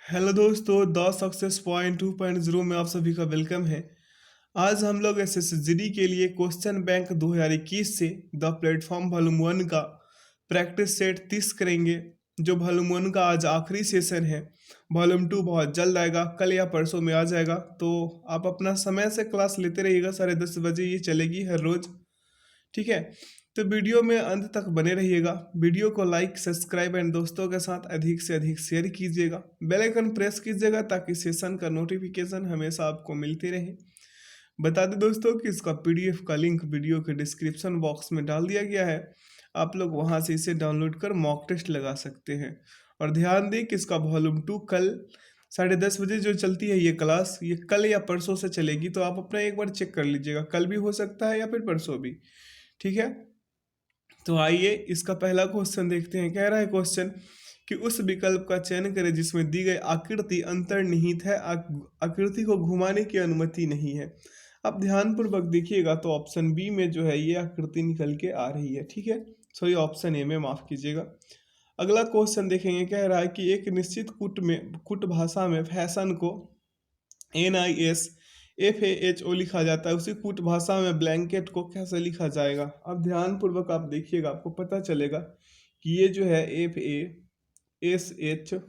Hello दोस्तों, the success point 2.0 में आप सभी का वेलकम है। आज हम लोग एसएसजी के लिए क्वेश्चन बैंक 2021 से द प्लेटफॉर्म वॉल्यूम 1 का प्रैक्टिस सेट 30 करेंगे। जो वॉल्यूम 1 का आज आखिरी सेशन है। वॉल्यूम 2 बहुत जल्द आएगा, कल या परसों में आ जाएगा। तो आप अपना समय से क्लास लेते रहिएगा, 10:30 बजे ये चलेगी हर रोज। ठीक है। तो वीडियो में अंत तक बने रहिएगा। वीडियो को लाइक, सब्सक्राइब एंड दोस्तों के साथ अधिक से अधिक शेयर कीजिएगा। बेल आइकन प्रेस कीजिएगा ताकि सेशन का नोटिफिकेशन हमेशा आपको मिलती रहे। बता दें दोस्तों कि इसका पीडीएफ का लिंक वीडियो के डिस्क्रिप्शन बॉक्स में डाल दिया गया है। आप लोग वहां से इसे डाउनलोड कर मॉक टेस्ट लगा सकते हैं। और ध्यान दें कि इसका वॉल्यूम 2 कल 10:30 बजे जो चलती है ये क्लास, ये कल या परसों से चलेगी। तो आप अपना एक बार चेक कर लीजिएगा, कल भी हो सकता है या फिर परसों भी। ठीक है। तो आइए इसका पहला क्वेश्चन देखते हैं। कह रहा है क्वेश्चन कि उस विकल्प का चयन करें जिसमें दी गई आकृति अंतर्निहित है, आकृति को घुमाने की अनुमति नहीं है। अब ध्यानपूर्वक देखिएगा तो ऑप्शन बी में जो है ये आकृति निकल के आ रही है। ठीक है, सॉरी ऑप्शन ए में, माफ कीजिएगा। अगला क्वेश्चन देखेंगे। कह रहा है कि एक निश्चित कुट भाषा में फैशन को NISFAHO लिखा जाता है, उसी कूट भाषा में ब्लैंकेट को कैसे लिखा जाएगा। अब ध्यान पूर्वक आप देखिएगा, आपको पता चलेगा कि ये जो है FASHION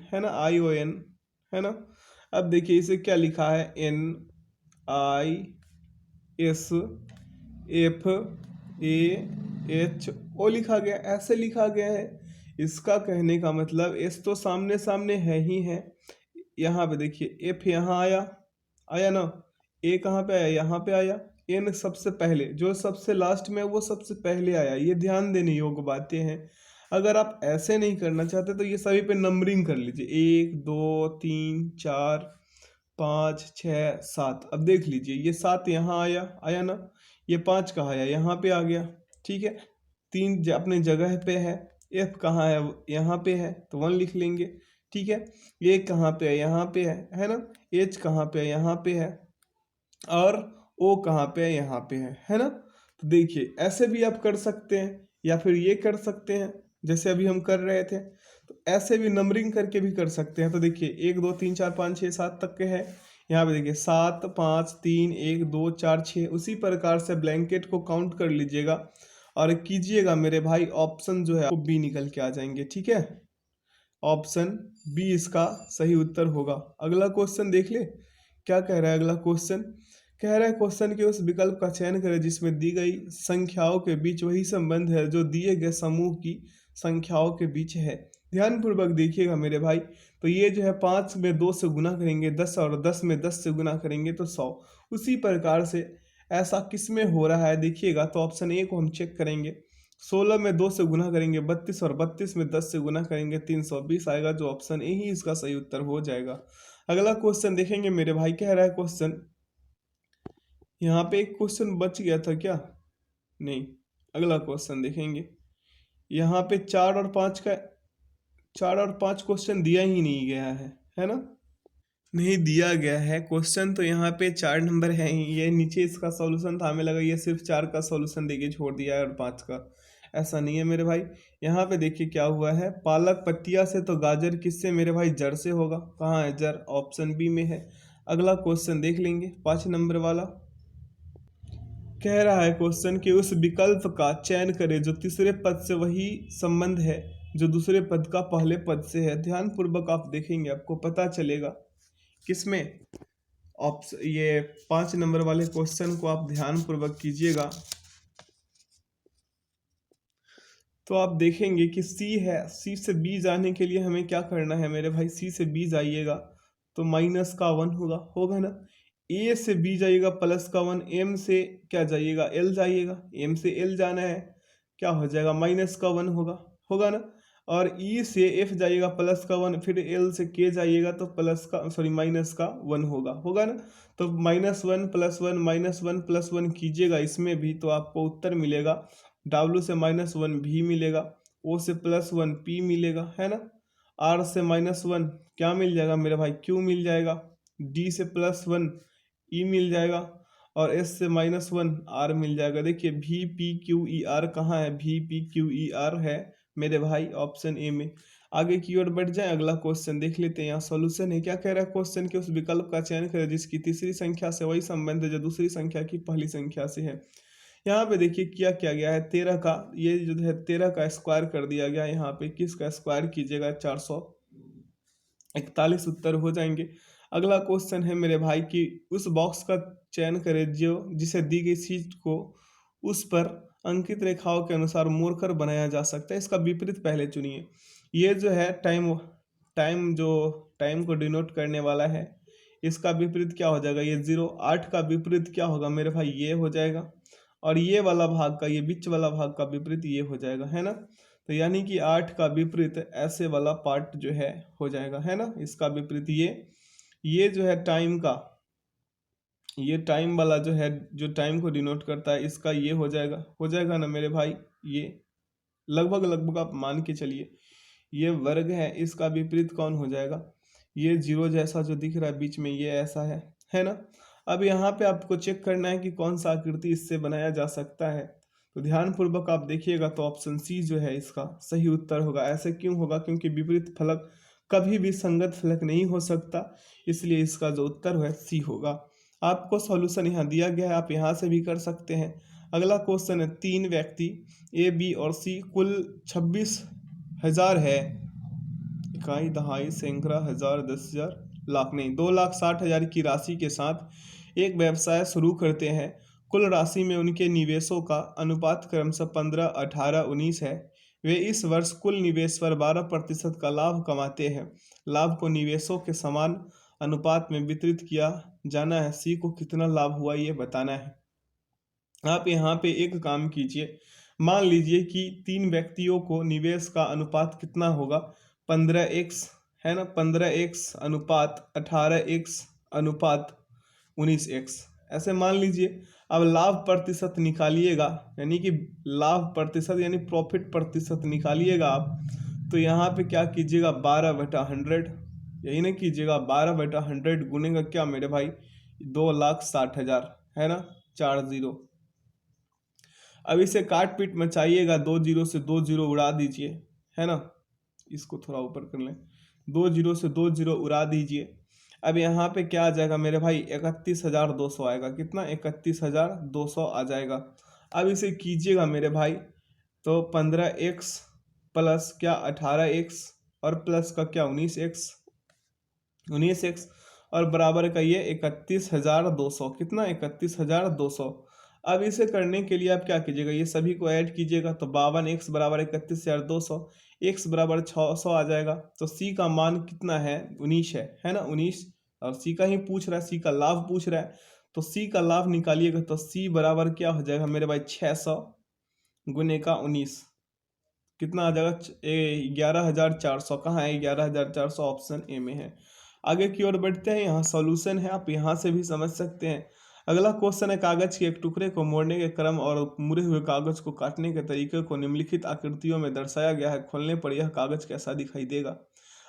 है ना, ION है ना। अब देखिए इसे क्या लिखा है, NISFAHO लिखा गया, ऐसे लिखा गया है। इसका कहने का मतलब एस तो सामने सामने है ही है। यहाँ पे देखिए एफ यहाँ आया, आया ना। ए कहाँ पे आया, यहाँ पे आया। एन सबसे पहले, जो सबसे लास्ट में वो सबसे पहले आया। ये ध्यान देने योग्य बातें हैं। अगर आप ऐसे नहीं करना चाहते तो ये सभी पे नंबरिंग कर लीजिए, 1 2 3 4 5 6 7। अब देख लीजिए ये 7 यहाँ आया, आया ना। ये 5 कहाँ आया, यहाँ पे आ गया। ठीक है, 3 अपने जगह पे है। एफ कहाँ है, यहाँ पे है, तो 1 लिख लेंगे। ठीक है, ये कहाँ पे है, यहाँ पे है ना। एच कहाँ पे है, यहाँ पे है। और ओ कहाँ पे है, यहाँ पे है ना। तो देखिए ऐसे भी आप कर सकते हैं, या फिर ये कर सकते हैं जैसे अभी हम कर रहे थे। तो ऐसे भी नंबरिंग करके भी कर सकते हैं। तो देखिए 1 2 3 4 5 6 7 तक के है। यहाँ पे देखिए 7 5 3 1 2 4 6। उसी प्रकार से ब्लैंकेट को काउंट कर लीजिएगा और कीजिएगा मेरे भाई। ऑप्शन जो है आपको बी निकल के आ जाएंगे। ठीक है, ऑप्शन बी इसका सही उत्तर होगा। अगला क्वेश्चन देख ले, क्या कह रहा है अगला क्वेश्चन। कह रहा है क्वेश्चन के उस विकल्प का चयन करें जिसमें दी गई संख्याओं के बीच वही संबंध है जो दिए गए समूह की संख्याओं के बीच है। ध्यान पूर्वक देखिएगा मेरे भाई। तो ये जो है 5 में 2 से गुना करेंगे 10, और 10 में 10 से गुना करेंगे तो 100। उसी प्रकार से ऐसा किस में हो रहा है देखिएगा। तो ऑप्शन ए को हम चेक करेंगे। 16 में 2 से गुना करेंगे 32, और 32 में 10 से गुना करेंगे 320 आएगा, जो ऑप्शन ए ही इसका सही उत्तर हो जाएगा। अगला क्वेश्चन देखेंगे मेरे भाई। कह रहा है क्वेश्चन, यहाँ पे एक क्वेश्चन बच गया था क्या, नहीं। अगला क्वेश्चन देखेंगे। यहाँ पे 4 और 5 क्वेश्चन दिया ही नहीं गया है ना। नहीं दिया गया है क्वेश्चन, तो यहाँ पे 4 नंबर है ही। ये नीचे इसका सॉल्यूशन था, हमें लगा ये सिर्फ 4 का सॉल्यूशन देके छोड़ दिया है और 5 का। ऐसा नहीं है मेरे भाई। यहाँ पे देखिए क्या हुआ है, पालक पत्तिया से तो गाजर किससे मेरे भाई, जड़ से होगा। कहाँ है जड़, ऑप्शन बी में है। अगला क्वेश्चन देख लेंगे 5 नंबर वाला। कह रहा है क्वेश्चन कि उस विकल्प का चयन करें जो तीसरे पद से वही संबंध है जो दूसरे पद का पहले पद से है। ध्यान पूर्वक आप देखेंगे, आपको पता चलेगा किसमें। ऑप्शन ये 5 नंबर वाले क्वेश्चन को आप ध्यान पूर्वक कीजिएगा। तो आप देखेंगे कि सी है, सी से बी जाने के लिए हमें क्या करना है मेरे भाई। सी से बी जाइएगा तो माइनस का 1 होगा, होगा ना। ए से बी जाइएगा प्लस का 1। एम से क्या जाइएगा, एल जाइएगा। एम से एल जाना है, क्या हो जाएगा, माइनस का 1 होगा, होगा ना। और ई से एफ जाइएगा प्लस का 1, फिर एल से के जाइएगा तो प्लस का, सॉरी माइनस का 1 होगा, होगा ना। तो -1 + 1 -1 + 1 कीजिएगा इसमें भी, तो आपको उत्तर मिलेगा। W से -1 भी मिलेगा, O से +1 P मिलेगा, है ना। R से -1 क्या मिल जाएगा मेरे भाई, Q मिल जाएगा। D से +1 E मिल जाएगा, और S से -1 R मिल जाएगा। देखिए VPQER कहाँ है, VPQER है मेरे भाई ऑप्शन ए में। आगे की ओर बढ़ जाए, अगला क्वेश्चन देख लेते हैं। यहाँ सॉल्यूशन है, क्या कह रहा है क्वेश्चन के उस विकल्प का चयन करें जिसकी तीसरी संख्या से वही संबंध है जो दूसरी संख्या की पहली संख्या से है। यहाँ पे देखिए क्या गया है, 13 का, ये जो है 13 का स्क्वायर कर दिया गया। यहाँ पे किसका स्क्वायर कीजिएगा, 441 उत्तर हो जाएंगे। अगला क्वेश्चन है मेरे भाई की उस बॉक्स का चयन करें जो जिसे दी गई चीज को उस पर अंकित रेखाओं के अनुसार मोड़कर बनाया जा सकता है, इसका विपरीत पहले चुनिए। ये जो है टाइम को डिनोट करने वाला है, इसका विपरीत क्या हो जाएगा, ये 0। 8 का विपरीत क्या होगा मेरे भाई, ये हो जाएगा। और ये वाला भाग का, ये बीच वाला भाग का विपरीत ये हो जाएगा, है ना। तो यानी कि 8 का विपरीत ऐसे वाला पार्ट जो है हो जाएगा, है ना। इसका विपरीत ये जो है टाइम का, ये टाइम वाला जो है जो टाइम को डिनोट करता है, इसका ये हो जाएगा ना मेरे भाई। ये लगभग आप मान के चलिए ये वर्ग है, इसका विपरीत कौन हो जाएगा, ये 0 जैसा जो दिख रहा है बीच में, ये ऐसा है ना। अब यहाँ पे आपको चेक करना है कि कौन सा आकृति इससे बनाया जा सकता है। तो ध्यान पूर्वक आप देखिएगा तो ऑप्शन सी जो है इसका सही उत्तर होगा। ऐसे क्यों होगा, क्योंकि विपरीत फलक कभी भी संगत फलक नहीं हो सकता, इसलिए इसका जो उत्तर है सी होगा। आपको सॉल्यूशन यहाँ दिया गया है, आप यहाँ से भी कर सकते हैं। अगला क्वेश्चन है, 3 व्यक्ति ए बी और सी, कुल 26,000 है, इकाई दहाई सैकड़ा हजार 10,000 लाख नहीं 2,60,000 की राशि के साथ एक व्यवसाय शुरू करते हैं। कुल राशि में उनके निवेशों का अनुपात क्रमशः 15, 18, 19 है। वे इस वर्ष कुल निवेश पर 12% का लाभ कमाते हैं। लाभ को निवेशों के समान अनुपात में वितरित किया जाना है। सी को कितना लाभ हुआ ये बताना है। आप यहाँ पे एक काम कीजिए, मान लीजिए कि 3 व्यक्तियों को निवेश का अनुपात कितना होगा, 15x है ना, 15x अनुपात 18x अनुपात 19x, ऐसे मान लीजिए। अब लाभ प्रतिशत निकालिएगा, यानी कि लाभ प्रतिशत यानी प्रॉफिट प्रतिशत निकालिएगा आप। तो यहाँ पे क्या कीजिएगा, 12/100, यही ना कीजिएगा, 12/100 गुनेगा क्या मेरे भाई, 2,60,000 है ना, 40। अब इसे काट पीट मचाइएगा, 2 0 से 2 0 उड़ा दीजिए, है ना। इसको थोड़ा ऊपर कर लें, 2 0 से 2 0 उड़ा दीजिए। अब यहाँ पे क्या आ जाएगा मेरे भाई, 31,200 आएगा। कितना, 31,200 आ जाएगा। अब इसे कीजिएगा मेरे भाई, तो 15x प्लस क्या 18x और प्लस का क्या 19x और बराबर का ये 31,200। कितना, 31,200। अब इसे करने के लिए आप क्या कीजिएगा, ये सभी को ऐड कीजिएगा, तो 52x बराबर 31,200, x बराबर 600 आ जाएगा। तो सी का मान कितना है, 19 है ना, 19। और सी का ही पूछ रहा है, सी का लाभ पूछ रहा है, तो सी का लाभ निकालिएगा, तो सी बराबर क्या हो जाएगा मेरे भाई, 600 गुने का 19, कितना आ जाएगा, 11,400। कहाँ है 11,400, ऑप्शन ए में है। आगे की ओर बढ़ते हैं, यहाँ सॉल्यूशन है, आप यहाँ से भी समझ सकते हैं। अगला क्वेश्चन है, कागज के एक टुकड़े को मोड़ने के क्रम और मुड़े हुए कागज को काटने के तरीके को निम्नलिखित आकृतियों में दर्शाया गया है। खोलने पर यह कागज कैसा दिखाई देगा।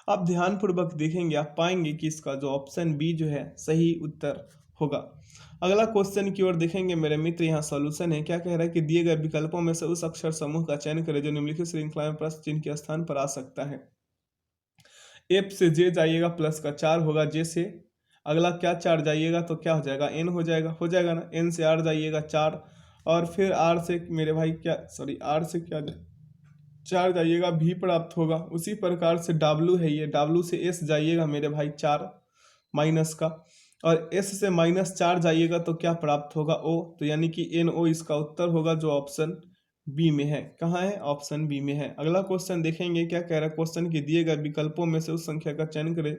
आप ध्यानपूर्वक देखेंगे, आप पाएंगे कि इसका जो ऑप्शन बी जो है सही उत्तर होगा। अगला क्वेश्चन की ओर देखेंगे मेरे मित्र, यहाँ सॉल्यूशन है। क्या कह रहा है कि दिए गए विकल्पों में से उस अक्षर समूह का चयन करें जो निम्नलिखित श्रृंखला में प्रश्न चिन्ह के स्थान पर आ सकता है। एफ से जे जाइएगा, प्लस का 4 होगा, जे से अगला क्या 4 जाइएगा तो क्या हो जाएगा, एन हो जाएगा ना। एन से आर जाइएगा 4, और फिर आर से मेरे भाई क्या, सॉरी आर से क्या 4 जाइएगा, भी प्राप्त होगा। उसी प्रकार से डब्लू है, ये डब्लू से एस जाइएगा मेरे भाई 4 माइनस का, और एस से -4 जाइएगा तो क्या प्राप्त होगा, ओ। तो यानी कि एन ओ इसका उत्तर होगा जो ऑप्शन बी में है। कहाँ है, ऑप्शन बी में है। अगला क्वेश्चन देखेंगे, क्या कह रहा है क्वेश्चन के दिए गए विकल्पों में से उस संख्या का चयन करें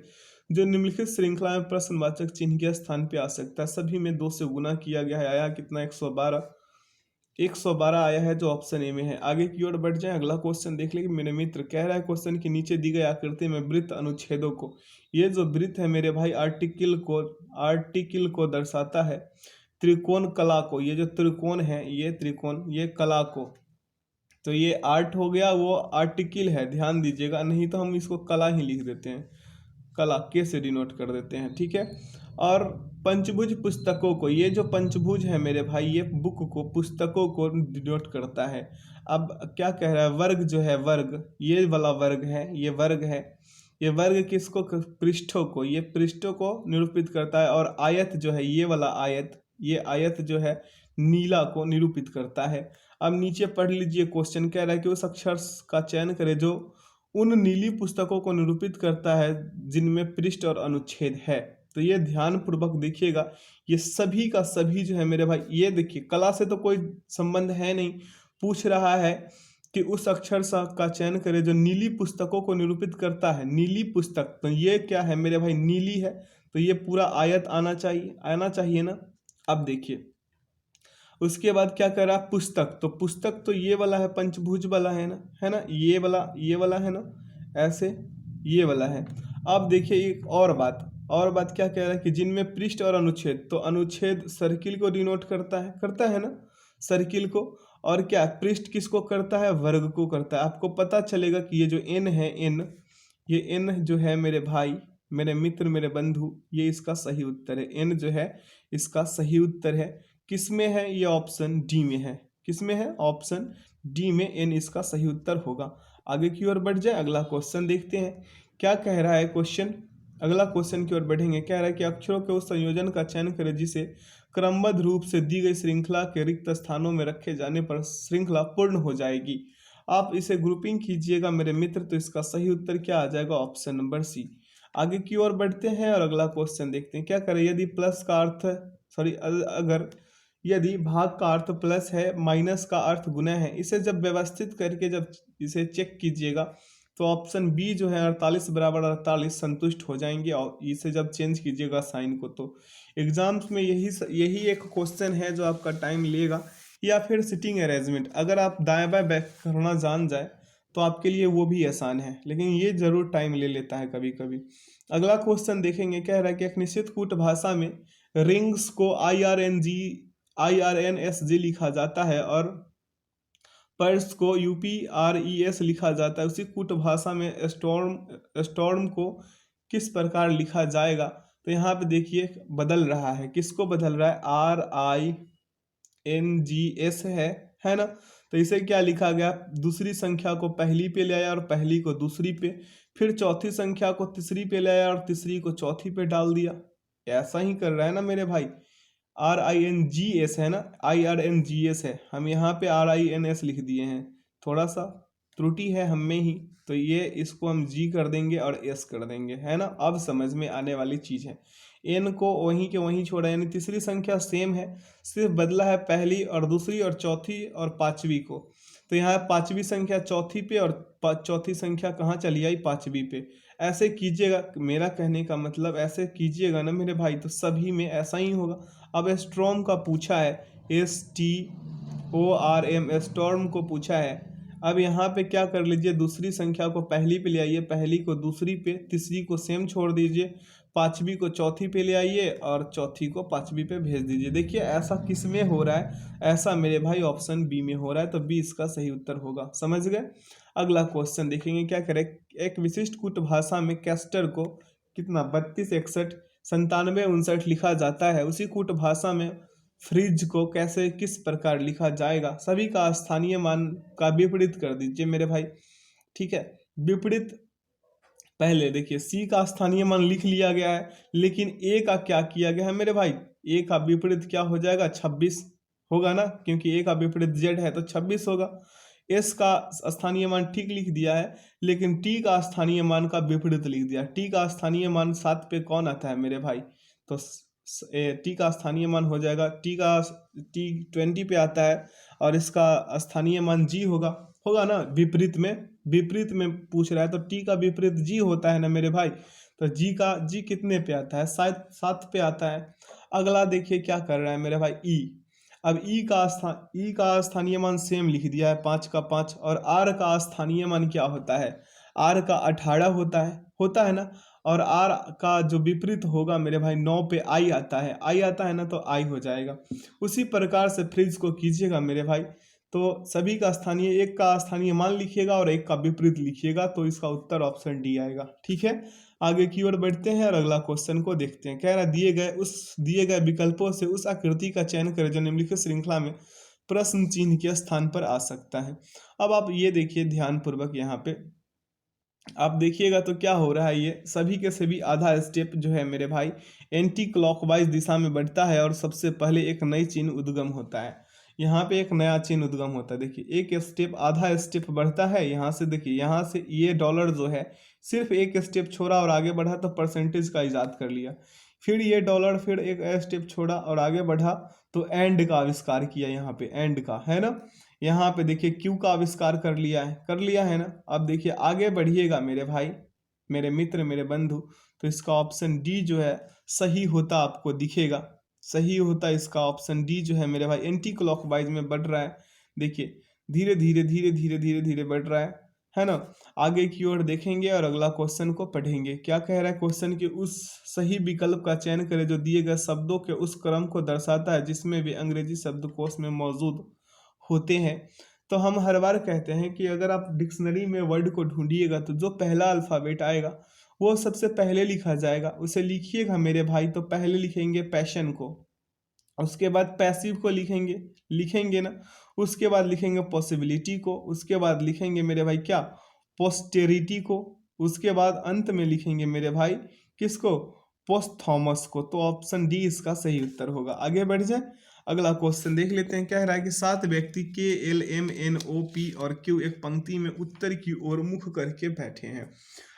जो निम्नलिखित श्रृंखला में प्रश्नवाचक चिन्ह के स्थान पे आ सकता है। सभी में 2 से गुना किया गया है, आया कितना 112 आया है जो ऑप्शन ए में है। आगे की ओर बढ़ जाए, अगला क्वेश्चन देख लेंगे मेरे मित्र। कह रहा है क्वेश्चन के नीचे दी गई आकृति में वृत्त अनुच्छेदों को, ये जो वृत्त है मेरे भाई आर्टिकल को दर्शाता है। त्रिकोण कला को, ये जो त्रिकोण है ये त्रिकोण, ये कला को, तो ये आर्ट हो गया, वो आर्टिकल है, ध्यान दीजिएगा, नहीं तो हम इसको कला ही लिख देते हैं। कला के से डिनोट कर देते हैं, ठीक है। और पंचभुज पुस्तकों को, ये जो पंचभुज है मेरे भाई, ये बुक को, पुस्तकों को डिनोट करता है। अब क्या कह रहा है, वर्ग जो है, वर्ग, ये वाला वर्ग है, ये वर्ग है, ये वर्ग किसको, पृष्ठों को, ये पृष्ठों को निरूपित करता है। और आयत जो है, ये वाला आयत, ये आयत जो है नीला को निरूपित करता है। अब नीचे पढ़ लीजिए, क्वेश्चन कह रहा है कि उस अक्षर का चयन करें जो उन नीली पुस्तकों को निरूपित करता है जिनमें पृष्ठ और अनुच्छेद है। तो ये ध्यान पूर्वक देखिएगा, ये सभी का सभी जो है मेरे भाई, ये देखिए कला से तो कोई संबंध है नहीं, पूछ रहा है कि उस अक्षर का चयन करें जो नीली पुस्तकों को निरूपित करता है। नीली पुस्तक, तो ये क्या है मेरे भाई, नीली है, तो ये पूरा आयत आना चाहिए ना। अब देखिए उसके बाद क्या कर रहा है, पुस्तक, तो पुस्तक तो ये वाला है, पंचभुज वाला है ना, ये वाला है ना, ऐसे ये वाला है। अब देखिए एक और बात क्या कह रहा है कि जिनमें पृष्ठ और अनुच्छेद, तो अनुच्छेद सर्किल को डिनोट करता है ना, सर्किल को। और क्या, पृष्ठ किसको करता है, वर्ग को करता है। आपको पता चलेगा कि ये जो एन है, ये एन जो है मेरे भाई, मेरे मित्र, मेरे बंधु, ये इसका सही उत्तर है। एन जो है इसका सही उत्तर है। किस में है, ये ऑप्शन डी में है। किस में है, ऑप्शन डी में एन इसका सही उत्तर होगा। आगे की ओर बढ़ जाए, अगला क्वेश्चन देखते हैं क्या कह रहा है क्वेश्चन। अगला क्वेश्चन की ओर बढ़ेंगे, कह रहा है कि अक्षरों के उस संयोजन का चयन करें जिसे क्रमबद्ध रूप से दी गई श्रृंखला के रिक्त स्थानों में रखे जाने पर श्रृंखला पूर्ण हो जाएगी। आप इसे ग्रुपिंग कीजिएगा मेरे मित्र, तो इसका सही उत्तर क्या आ जाएगा, ऑप्शन नंबर सी। आगे की ओर बढ़ते हैं और अगला क्वेश्चन देखते हैं क्या करें। यदि प्लस का अर्थ, अगर यदि भाग का अर्थ प्लस है, माइनस का अर्थ गुना है, इसे जब व्यवस्थित करके जब इसे चेक कीजिएगा तो ऑप्शन बी जो है 48 बराबर 48 संतुष्ट हो जाएंगे। और इसे जब चेंज कीजिएगा साइन को, तो एग्जाम्स में यही एक क्वेश्चन है जो आपका टाइम लेगा। या फिर सिटिंग अरेंजमेंट, अगर आप दाएं बाएं बैक करना जान जाए तो आपके लिए वो भी आसान है, लेकिन ये जरूर टाइम ले लेता है कभी कभी। अगला क्वेश्चन देखेंगे, कह रहा है कि एक निश्चित कूट भाषा में रिंग्स को IRNSG लिखा जाता है और पर्स को UPRES लिखा जाता है। उसी कूट भाषा में स्टॉर्म को किस प्रकार लिखा जाएगा। तो यहाँ पे देखिए बदल रहा है, किसको बदल रहा है, RINGS है ना। तो इसे क्या लिखा गया, दूसरी संख्या को पहली पे ले आया और पहली को दूसरी पे, फिर चौथी संख्या को तीसरी पे ले आया और तीसरी को चौथी पे डाल दिया। ऐसा ही कर रहा है ना मेरे भाई। RINGS है ना, IRNGS है, हम यहाँ पे RINS लिख दिए हैं, थोड़ा सा त्रुटि है हम में ही, तो ये इसको हम G कर देंगे और S कर देंगे, है ना। अब समझ में आने वाली चीज़ है। N को वहीं के वहीं छोड़ा, यानी तीसरी संख्या सेम है, सिर्फ बदला है पहली और दूसरी और चौथी और पांचवी को। तो यहाँ पांचवी संख्या चौथी पे और चौथी संख्या कहाँ चली आई, पांचवी पे। ऐसे कीजिएगा, मेरा कहने का मतलब ऐसे कीजिएगा ना मेरे भाई, तो सभी में ऐसा ही होगा। अब स्टॉर्म का पूछा है, STORM, स्टॉर्म को पूछा है। अब यहाँ पे क्या कर लीजिए, दूसरी संख्या को पहली पे ले आइए, पहली को दूसरी पे, तीसरी को सेम छोड़ दीजिए, पांचवी को चौथी पे ले आइए और चौथी को पांचवी पे भेज दीजिए। देखिए ऐसा किस में हो रहा है, ऐसा मेरे भाई ऑप्शन बी में हो रहा है, तो बी इसका सही उत्तर होगा। समझ गए। अगला क्वेश्चन देखेंगे, क्या करें। एक विशिष्ट कूट भाषा में कैस्टर को कितना 32, 61, 97, 59 लिखा जाता है। उसी कूट भाषा में फ्रिज को कैसे, किस प्रकार लिखा जाएगा। सभी का स्थानीय मान का विपरीत कर दीजिए मेरे भाई, ठीक है। विपरीत, पहले देखिए सी का स्थानीय मान लिख लिया गया है, लेकिन ए का क्या किया गया है मेरे भाई, ए का विपरीत क्या हो जाएगा, 26 होगा ना, क्योंकि ए का विपरीत जेड है तो 26 होगा। एस का स्थानीय मान ठीक लिख दिया है, लेकिन टी का स्थानीय मान का विपरीत लिख दिया। टी का स्थानीय मान 7 पे कौन आता है मेरे भाई, तो टी का स्थानीय मान हो जाएगा, टी 20 पे आता है और इसका स्थानीय मान जी होगा ना। विपरीत में पूछ रहा है तो टी का विपरीत जी होता है ना मेरे भाई, तो जी कितने पे आता है, 7 पे आता है। अगला देखिए क्या कर रहा है मेरे भाई, ई। अब ई का स्थानीय मान सेम लिख दिया है, 5 का 5। और आर का स्थानीय मान क्या होता है, आर का 18 होता है ना। और आर का जो विपरीत होगा मेरे भाई 9 पे आई आता है ना, तो आई हो जाएगा। उसी प्रकार से फ्रिज को कीजिएगा मेरे भाई, तो सभी का स्थानीय, एक का स्थानीय मान लिखिएगा और एक का विपरीत लिखिएगा, तो इसका उत्तर ऑप्शन डी आएगा। ठीक है, आगे की ओर बढ़ते हैं और अगला क्वेश्चन को देखते हैं। कह रहा दिए गए विकल्पों से उस आकृति का चयन करें जो निम्नलिखित श्रृंखला में प्रश्न चिन्ह के स्थान पर आ सकता है। अब आप ये देखिए ध्यान पूर्वक, यहाँ पे आप देखिएगा तो क्या हो रहा है, ये सभी के सभी आधा स्टेप जो है मेरे भाई एंटी क्लॉकवाइज दिशा में बढ़ता है और सबसे पहले एक नई चिन्ह उद्गम होता है। यहाँ पे एक नया चिन्ह उद्गम होता है। देखिए एक स्टेप, आधा स्टेप बढ़ता है यहाँ से। देखिए यहाँ से ये डॉलर जो है सिर्फ एक स्टेप छोड़ा और आगे बढ़ा तो परसेंटेज का इजाद कर लिया। फिर ये डॉलर फिर एक स्टेप छोड़ा और आगे बढ़ा तो एंड का आविष्कार किया। यहाँ पे एंड का है ना, यहाँ पे देखिए क्यू का आविष्कार कर लिया है ना। अब देखिए आगे बढ़िएगा मेरे भाई, मेरे मित्र, मेरे बंधु, तो इसका ऑप्शन डी जो है सही होता आपको दिखेगा। सही होता इसका ऑप्शन डी जो है मेरे भाई, एंटी क्लॉकवाइज में बढ़ रहा है। देखिए धीरे धीरे धीरे धीरे धीरे धीरे बढ़ रहा है ना। आगे की ओर देखेंगे और अगला क्वेश्चन को पढ़ेंगे। क्या कह रहा है क्वेश्चन कि उस सही विकल्प का चयन करें जो दिए गए शब्दों के उस क्रम को दर्शाता है जिसमें वे अंग्रेजी शब्दकोश में मौजूद होते हैं। तो हम हर बार कहते हैं कि अगर आप डिक्शनरी में वर्ड को ढूंढिएगा तो जो पहला अल्फ़ाबेट आएगा वो सबसे पहले लिखा जाएगा, उसे लिखिएगा मेरे भाई। तो पहले लिखेंगे पैशन को, उसके बाद पैसिव को लिखेंगे ना, उसके बाद लिखेंगे पॉसिबिलिटी को, उसके बाद लिखेंगे मेरे भाई क्या, पोस्टेरिटी को, उसके बाद अंत में लिखेंगे मेरे भाई किसको, पोस्थॉमस को। तो ऑप्शन डी इसका सही उत्तर होगा। आगे बढ़ जाए, अगला क्वेश्चन देख लेते हैं। कह रहा है कि 7 व्यक्ति के L M N O P और क्यू एक पंक्ति में उत्तर की ओर मुख करके बैठे हैं।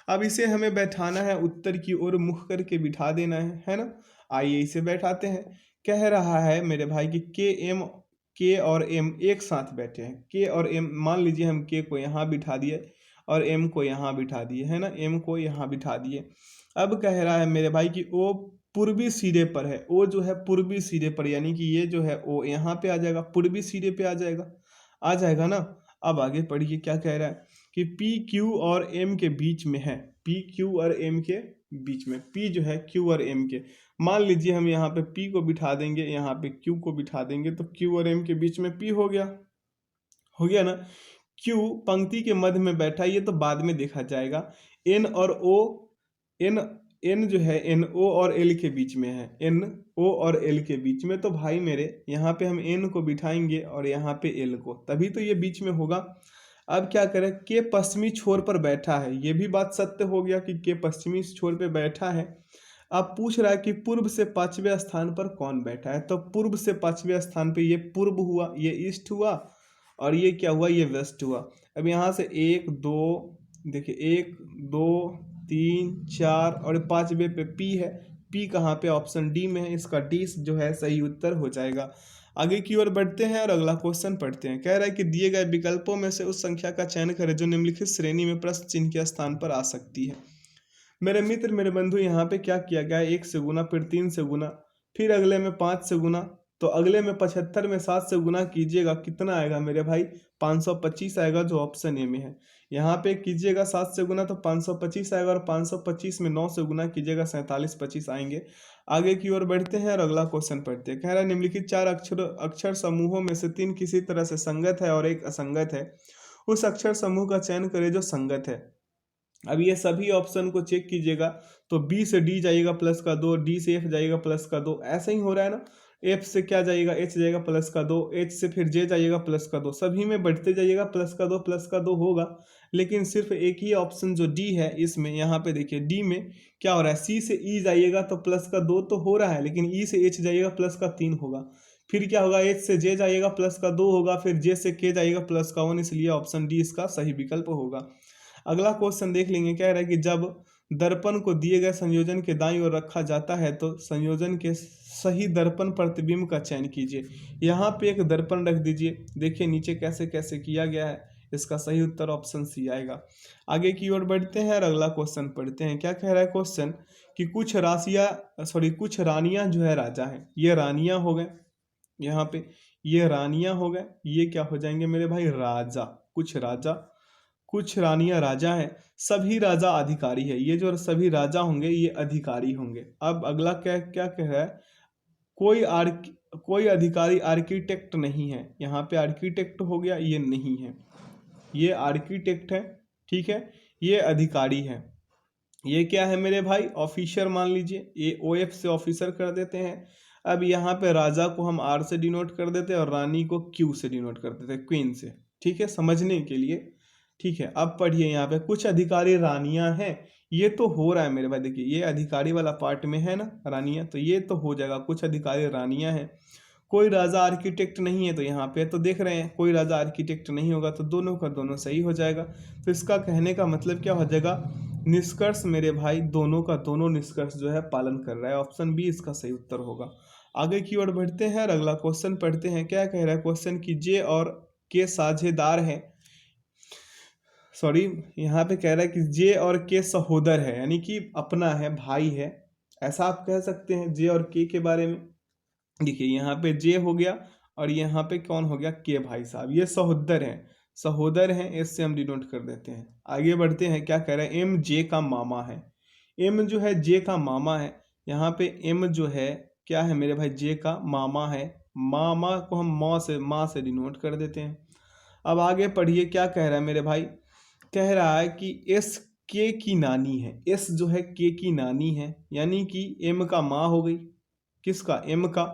अब इसे हमें बैठाना है, उत्तर की ओर मुख करके बिठा देना है ना। आइए इसे बैठाते हैं। कह रहा है मेरे भाई कि के और एम एक साथ बैठे हैं। के और एम, मान लीजिए हम के को यहाँ बिठा दिए और एम को यहाँ बिठा दिए है ना, एम को यहाँ बिठा दिए। अब कह रहा है मेरे भाई कि ओ पूर्वी सिरे पर है। ओ जो है पूर्वी सिरे पर, यानी कि ये जो है ओ यहाँ पे आ जाएगा, पूर्वी सिरे पे आ जाएगा ना। अब आगे पढ़िए क्या कह रहा है कि पी क्यू और एम के बीच में है। पी क्यू और एम के बीच में, पी जो है क्यू और एम के, मान लीजिए हम यहाँ पे पी को बिठा देंगे, यहाँ पे क्यू को बिठा देंगे, तो क्यू और एम के बीच में पी हो गया ना। क्यू पंक्ति के मध्य में बैठा, ये तो बाद में देखा जाएगा। एन और ओ, एन जो है एन ओ और एल के बीच में है, एन ओ और एल के बीच में। तो भाई मेरे यहाँ पे हम एन को बिठाएंगे और यहाँ पे एल को, तभी तो ये बीच में होगा। अब क्या करें, के पश्चिमी छोर पर बैठा है, ये भी बात सत्य हो गया कि के पश्चिमी छोर पे बैठा है। अब पूछ रहा है कि पूर्व से 5वें स्थान पर कौन बैठा है। तो पूर्व से 5वें स्थान पे ये पूर्व हुआ, ये ईस्ट हुआ और ये क्या हुआ, ये वेस्ट हुआ। अब यहाँ से 1 2, देखिए 1 2 3 4 और 5वें पे पी है। पी कहाँ पे, ऑप्शन डी में है, इसका डी जो है सही उत्तर हो जाएगा। आगे की ओर बढ़ते हैं और अगला क्वेश्चन पढ़ते हैं। कह रहा है कि दिए गए विकल्पों में से उस संख्या का चयन करें जो निम्नलिखित श्रेणी में प्रश्न चिन्ह के स्थान पर आ सकती है। मेरे मित्र, मेरे बंधु, यहाँ पे क्या किया गया है, 1 से गुना, फिर 3 से गुना, फिर अगले में 5 से गुना, तो अगले में 75 में 7 से गुना कीजिएगा, कितना आएगा मेरे भाई, 525 आएगा, जो ऑप्शन ए में है। यहाँ पे कीजिएगा 7 से गुना तो 525 आएगा और 525 में 9 से गुना कीजिएगा 47 25 आएंगे। आगे की ओर बढ़ते हैं और अगला क्वेश्चन पढ़ते हैं। कह रहा है निम्नलिखित 4 अक्षर समूहों में से 3 किसी तरह से संगत है और एक असंगत है। उस अक्षर समूह का चयन करें जो संगत है। अब ये सभी ऑप्शन को चेक कीजिएगा तो बी से डी जाइएगा +2, डी से एफ जाइएगा +2, ऐसा ही हो रहा है ना। एफ से क्या जाइएगा, एच जाइएगा +2, एच से फिर जे जाइएगा +2, सभी में बढ़ते जाइएगा +2 होगा। लेकिन सिर्फ एक ही ऑप्शन जो डी है इसमें, यहाँ पे देखिए डी में क्या हो रहा है, सी से ई जाइएगा तो +2 तो हो रहा है, लेकिन ई से एच जाइएगा +3 होगा। फिर क्या होगा, एच से जे जाइएगा +2 होगा, फिर जे से के जाइएगा +1, इसलिए ऑप्शन डी इसका सही विकल्प होगा। अगला क्वेश्चन देख लेंगे। क्या रहा है कि जब दर्पण को दिए गए संयोजन के दाईं ओर रखा जाता है तो संयोजन के सही दर्पण प्रतिबिंब का चयन कीजिए। यहाँ पे एक दर्पण रख दीजिए, देखिए नीचे कैसे कैसे किया गया है, इसका सही उत्तर ऑप्शन सी आएगा। आगे की ओर बढ़ते हैं और अगला क्वेश्चन पढ़ते हैं। क्या कह रहा है क्वेश्चन कि कुछ रानियां जो है राजा हैं, ये रानियां हो गए, यहाँ पे ये रानियां हो गए, ये क्या हो जाएंगे मेरे भाई, राजा। कुछ रानियां राजा हैं, सभी राजा अधिकारी है। ये जो सभी राजा होंगे ये अधिकारी होंगे। अब अगला क्या क्या कह रहा है, कोई अधिकारी आर्किटेक्ट नहीं है। यहाँ पे आर्किटेक्ट हो गया, ये नहीं है, ये आर्किटेक्ट है, ठीक है, ये अधिकारी है। ये क्या है मेरे भाई, ऑफिसर मान लीजिए, ये OF से ऑफिसर कर देते हैं। अब यहाँ पे राजा को हम R से डिनोट कर देते हैं और रानी को Q से डिनोट कर देते हैं, क्वीन से, ठीक है, समझने के लिए। ठीक है, अब पढ़िए यहाँ पे कुछ अधिकारी रानियां हैं। ये तो हो रहा है मेरे भाई, देखिए ये अधिकारी वाला पार्ट में है ना रानियां, तो ये तो हो जाएगा, कुछ अधिकारी रानियां हैं। कोई राजा आर्किटेक्ट नहीं है, तो यहाँ पे तो देख रहे हैं कोई राजा आर्किटेक्ट नहीं होगा, तो दोनों का दोनों सही हो जाएगा। तो इसका कहने का मतलब क्या हो जाएगा, निष्कर्ष मेरे भाई दोनों का दोनों निष्कर्ष जो है पालन कर रहा है। ऑप्शन बी इसका सही उत्तर होगा। आगे की ओर बढ़ते हैं और अगला क्वेश्चन पढ़ते हैं। क्या कह रहा है क्वेश्चन की जे और के साझेदार हैं, सॉरी यहाँ पे कह रहा है कि जे और के सहोदर है, यानी कि अपना है, भाई है, ऐसा आप कह सकते हैं जे और के बारे में। देखिए यहाँ पे जे हो गया और यहाँ पे कौन हो गया, के भाई साहब, ये सहोदर हैं, सहोदर हैं, इससे हम डिनोट कर देते हैं। आगे बढ़ते हैं, क्या कह रहे हैं, एम जे का मामा है। एम जो है जे का मामा है। यहाँ पे एम जो है क्या है मेरे भाई, जे का मामा है। मामा को हम माँ से डिनोट कर देते हैं। अब आगे पढ़िए, क्या कह रहा है मेरे भाई, कह रहा है कि एस के की नानी है। एस जो है के की नानी है, यानी कि एम का माँ हो गई, किसका, एम का,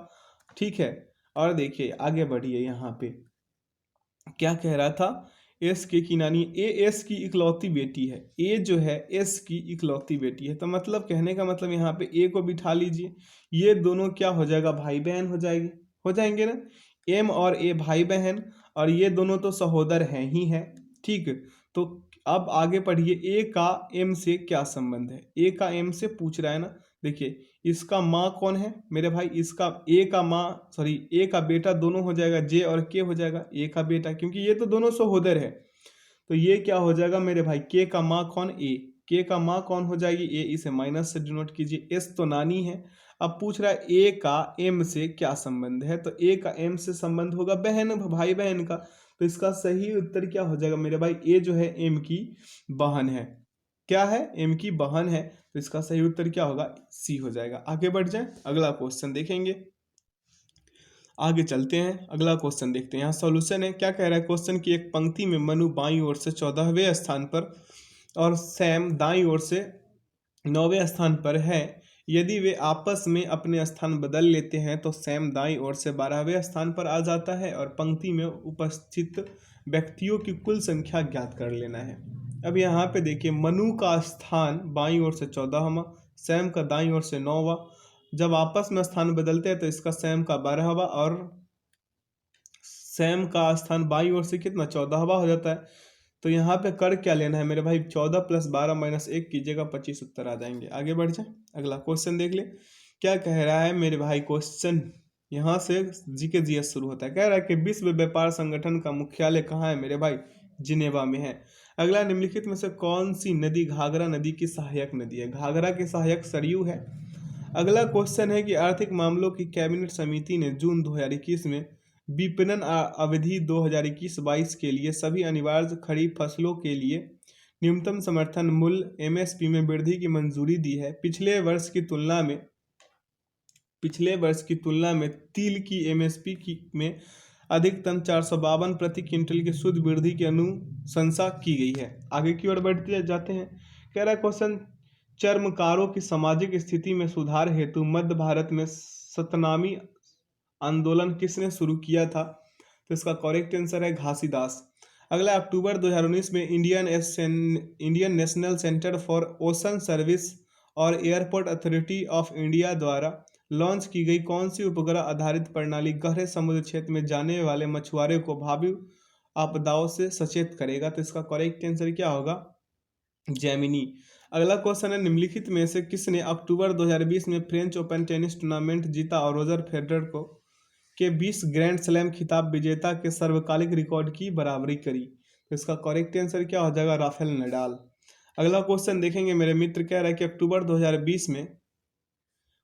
ठीक है। और देखिए आगे बढ़िए, यहाँ पे क्या कह रहा था, एस के की नानी, ए एस की इकलौती बेटी है। ए जो है एस की इकलौती बेटी है, तो मतलब कहने का मतलब यहाँ पे ए को बिठा लीजिए, ये दोनों क्या हो जाएगा, भाई बहन हो जाएंगे ना, एम और ए भाई बहन, और ये दोनों तो सहोदर हैं ही हैं, ठीक। तो अब आगे पढ़िए, ए का एम से क्या संबंध है, ए का एम से पूछ रहा है ना। देखिए इसका माँ कौन है मेरे भाई, इसका ए का माँ, सॉरी ए का बेटा, दोनों हो जाएगा, जे और के हो जाएगा, ए का बेटा, क्योंकि ये तो दोनों सहोदर है। तो ये क्या हो जाएगा मेरे भाई, के का माँ कौन, ए, के का माँ कौन हो जाएगी, ए, इसे माइनस से डिनोट कीजिए। एस तो नानी है। अब पूछ रहा है ए का एम से क्या संबंध है, तो ए का एम से संबंध होगा बहन, भाई बहन का। तो इसका सही उत्तर क्या हो जाएगा मेरे भाई, ए जो है एम की बहन है। क्या है, एम की बहन है, तो इसका सही उत्तर क्या होगा, सी हो जाएगा। आगे बढ़ जाए, अगला क्वेश्चन देखेंगे। आगे चलते हैं, अगला क्वेश्चन देखते हैं। यहाँ सॉल्यूशन है, क्या कह रहा है क्वेश्चन की, एक पंक्ति में मनु बाईं ओर से 14वें स्थान पर और सैम दाईं ओर से 9वें स्थान पर है। यदि वे आपस में अपने स्थान बदल लेते हैं तो सैम दाईं ओर से 12वें स्थान पर आ जाता है और पंक्ति में उपस्थित व्यक्तियों की कुल संख्या ज्ञात कर लेना है। अब यहाँ पे देखिए, मनु का स्थान बाईं ओर से 14वां, सैम का दाईं ओर से 9वां। जब आपस में स्थान बदलते हैं तो इसका सैम का 12वां और सैम का स्थान बाईं ओर से कितना, 14वां हो जाता है। तो यहाँ पे कर क्या लेना है मेरे भाई, 14 + 12 - 1 कीजिएगा, 25 उत्तर आ जाएंगे। आगे बढ़ जाए, अगला क्वेश्चन देख ले। क्या कह रहा है मेरे भाई क्वेश्चन, यहाँ से जीके जीएस शुरू होता है। कह रहा है कि विश्व व्यापार संगठन का मुख्यालय कहाँ है मेरे भाई, जिनेवा में है। अगला, निम्नलिखित में से कौन सी नदी घाघरा नदी की सहायक नदी है, घाघरा की सहायक सरयू है। अगला क्वेश्चन है कि आर्थिक मामलों की कैबिनेट समिति ने जून 2021 में विपणन अवधि 2021-22 के लिए सभी अनिवार्य खरीफ फसलों के लिए न्यूनतम समर्थन मूल्य एमएसपी में वृद्धि की मंजूरी दी है। पिछले वर्ष की तुलना में तिल की एमएसपी में अधिकतम 452 प्रति क्विंटल की शुद्ध वृद्धि की अनुशंसा की गई है। आगे की ओर बढ़ते जाते हैं। कह रहा है क्वेश्चन, चर्मकारों की सामाजिक स्थिति में सुधार हेतु मध्य भारत में सतनामी आंदोलन किसने शुरू किया था, तो इसका करेक्ट आंसर है घासीदास। अगला, अक्टूबर 2019 में Indian national centre for ocean service और एयरपोर्ट अथॉरिटी ऑफ इंडिया द्वारा लॉन्च की गई कौन सी उपग्रह आधारित प्रणाली गहरे समुद्र क्षेत्र में जाने वाले मछुआरे को भावी आपदाओं से सचेत करेगा, तो इसका करेक्ट आंसर क्या होगा, जेमिनी। अगला क्वेश्चन है, निम्नलिखित में से किसने अक्टूबर 2020 में फ्रेंच ओपन टेनिस टूर्नामेंट जीता और रोजर फेडरर को के 20 ग्रैंड स्लैम खिताब विजेता के सर्वकालिक रिकॉर्ड की बराबरी करी, तो इसका करेक्ट आंसर क्या हो जाएगा, राफेल नडाल। अगला क्वेश्चन देखेंगे मेरे मित्र, कह रहा है कि अक्टूबर 2020 में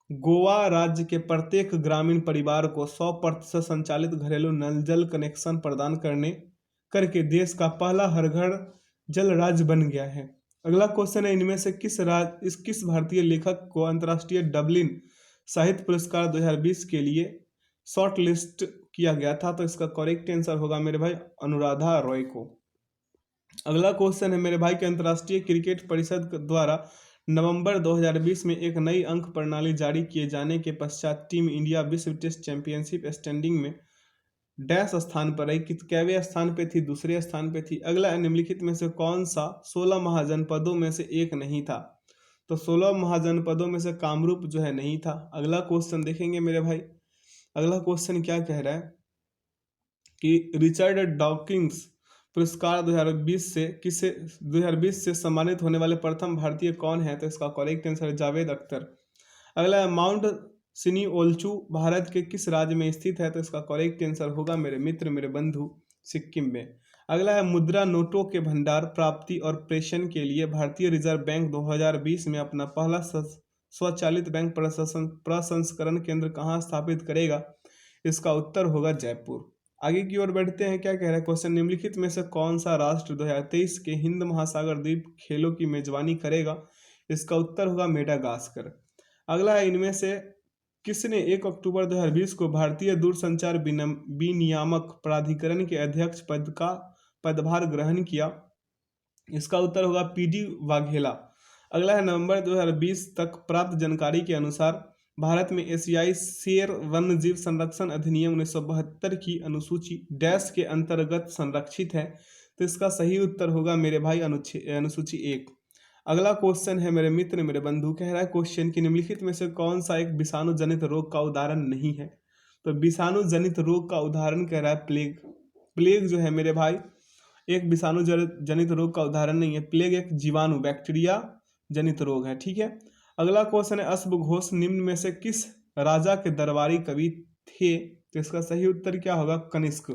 गोवा राज्य के प्रत्येक ग्रामीण परिवार को 100% संचालित घरेलू नल जल कनेक्शन प्रदान करके देश का पहला हर घर जल राज्य बन गया है। अगला क्वेश्चन है, इनमें से किस भारतीय लेखक को अंतर्राष्ट्रीय डबलिन साहित्य पुरस्कार 2020 के लिए शॉर्ट लिस्ट किया गया था, तो इसका करेक्ट आंसर होगा मेरे भाई अनुराधा रॉय को। अगला क्वेश्चन है मेरे भाई कि अंतर्राष्ट्रीय क्रिकेट परिषद द्वारा नवंबर 2020 में एक नई अंक प्रणाली जारी किए जाने के पश्चात टीम इंडिया विश्व टेस्ट चैंपियनशिप स्टैंडिंग में डैश स्थान पर रही, कितवें स्थान पे थी, दूसरे स्थान पे थी। अगला, निम्नलिखित में से कौन सा 16 महाजनपदों में से एक नहीं था? तो 16 महाजनपदों में से कामरूप जो है नहीं था। अगला क्वेश्चन देखेंगे मेरे भाई, अगला क्वेश्चन क्या कह रहा है कि रिचर्ड डॉकिंस पुरस्कार 2020 से सम्मानित होने वाले प्रथम भारतीय कौन है? तो इसका करेक्ट आंसर है जावेद अख्तर। अगला है माउंट सिनीओल्चू भारत के किस राज्य में स्थित है? तो इसका करेक्ट आंसर होगा मेरे मित्र, मेरे बंधु, सिक्किम में। अगला है मुद्रा नोटों के भंडार प्राप्ति और प्रेषण के लिए भारतीय रिजर्व बैंक 2020 में अपना पहला स्वचालित बैंक प्रसंस्करण केंद्र कहाँ स्थापित करेगा? इसका उत्तर होगा जयपुर। आगे की ओर बढ़ते हैं, क्या कह रहा है क्वेश्चन, निम्नलिखित में से कौन सा राष्ट्र 2023 के हिंद महासागर द्वीप खेलों की मेजबानी करेगा? इसका उत्तर होगा मेडागास्कर। अगला है, इनमें से किसने 1 अक्टूबर 2020 को भारतीय दूरसंचार विनियामक प्राधिकरण के अध्यक्ष पद का पदभार ग्रहण किया? इसका उत्तर होगा पीडी वाघेला। अगला है, नवंबर 2020 तक प्राप्त जानकारी के अनुसार भारत में एशियाई शेर वन्यजीव संरक्षण अधिनियम 1972 की अनुसूची डैश के अंतर्गत संरक्षित है? तो इसका सही उत्तर होगा मेरे भाई अनुसूची 1। अगला क्वेश्चन है मेरे मित्र, मेरे बंधु, कह रहा है क्वेश्चन कि निम्नलिखित में से कौन सा एक विषाणु जनित रोग का उदाहरण नहीं है? तो विषाणु जनित रोग का उदाहरण कह रहा है प्लेग। प्लेग जो है मेरे भाई एक विषाणु जनित रोग का उदाहरण नहीं है। प्लेग एक जीवाणु बैक्टीरिया जनित रोग है, ठीक है। अगला क्वेश्चन है अश्वघोष निम्न में से किस राजा के दरबारी कवि थे? तो इसका सही उत्तर क्या होगा? कनिष्क।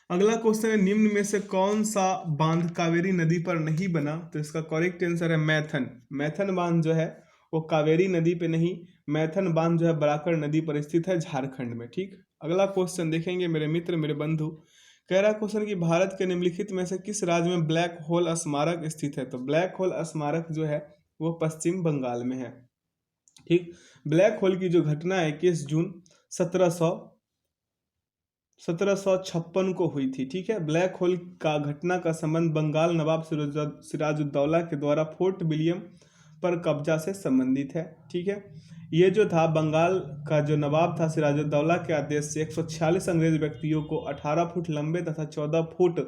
अगला क्वेश्चन है निम्न में से कौन सा बांध कावेरी नदी पर नहीं बना? तो इसका करेक्ट आंसर है मैथन। मैथन बांध जो है वो कावेरी नदी पे नहीं, मैथन बांध जो है बराकर नदी पर स्थित है झारखंड में, ठीक। अगला क्वेश्चन देखेंगे मेरे मित्र, मेरे बंधु, कह रहा क्वेश्चन कि भारत के निम्नलिखित में से किस राज्य में ब्लैक होल स्मारक स्थित है? तो ब्लैक होल स्मारक जो है वो पश्चिम बंगाल में है, ठीक। ब्लैक होल की जो घटना है 21 जून 1756 को हुई थी, ठीक है। ब्लैक होल का घटना का संबंध बंगाल नवाब सिराजुद्दौला के द्वारा फोर्ट विलियम पर कब्जा से संबंधित है, ठीक है। ये जो था बंगाल का जो नवाब था सिराजुद्दौला के आदेश से 146 अंग्रेज व्यक्तियों को 18 फुट लंबे तथा 14 फुट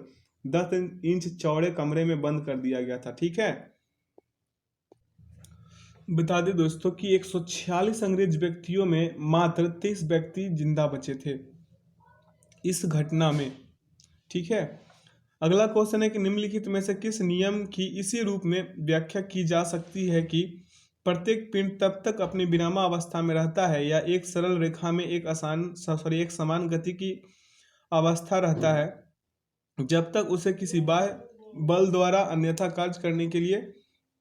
10 इंच चौड़े कमरे में बंद कर दिया गया था, ठीक है। बता दें दोस्तों कि 146 अंग्रेज व्यक्तियों में मात्र 23 व्यक्ति जिंदा बचे थे इस घटना में, ठीक है। अगला क्वेश्चन है कि निम्नलिखित में से किस नियम की इसी रूप में व्याख्या की जा सकती है कि प्रत्येक पिंड तब तक अपनी विरामा अवस्था में रहता है या एक सरल रेखा में एक समान गति की अवस्था रहता है जब तक उसे किसी बाह्य बल द्वारा अन्यथा कार्य करने के लिए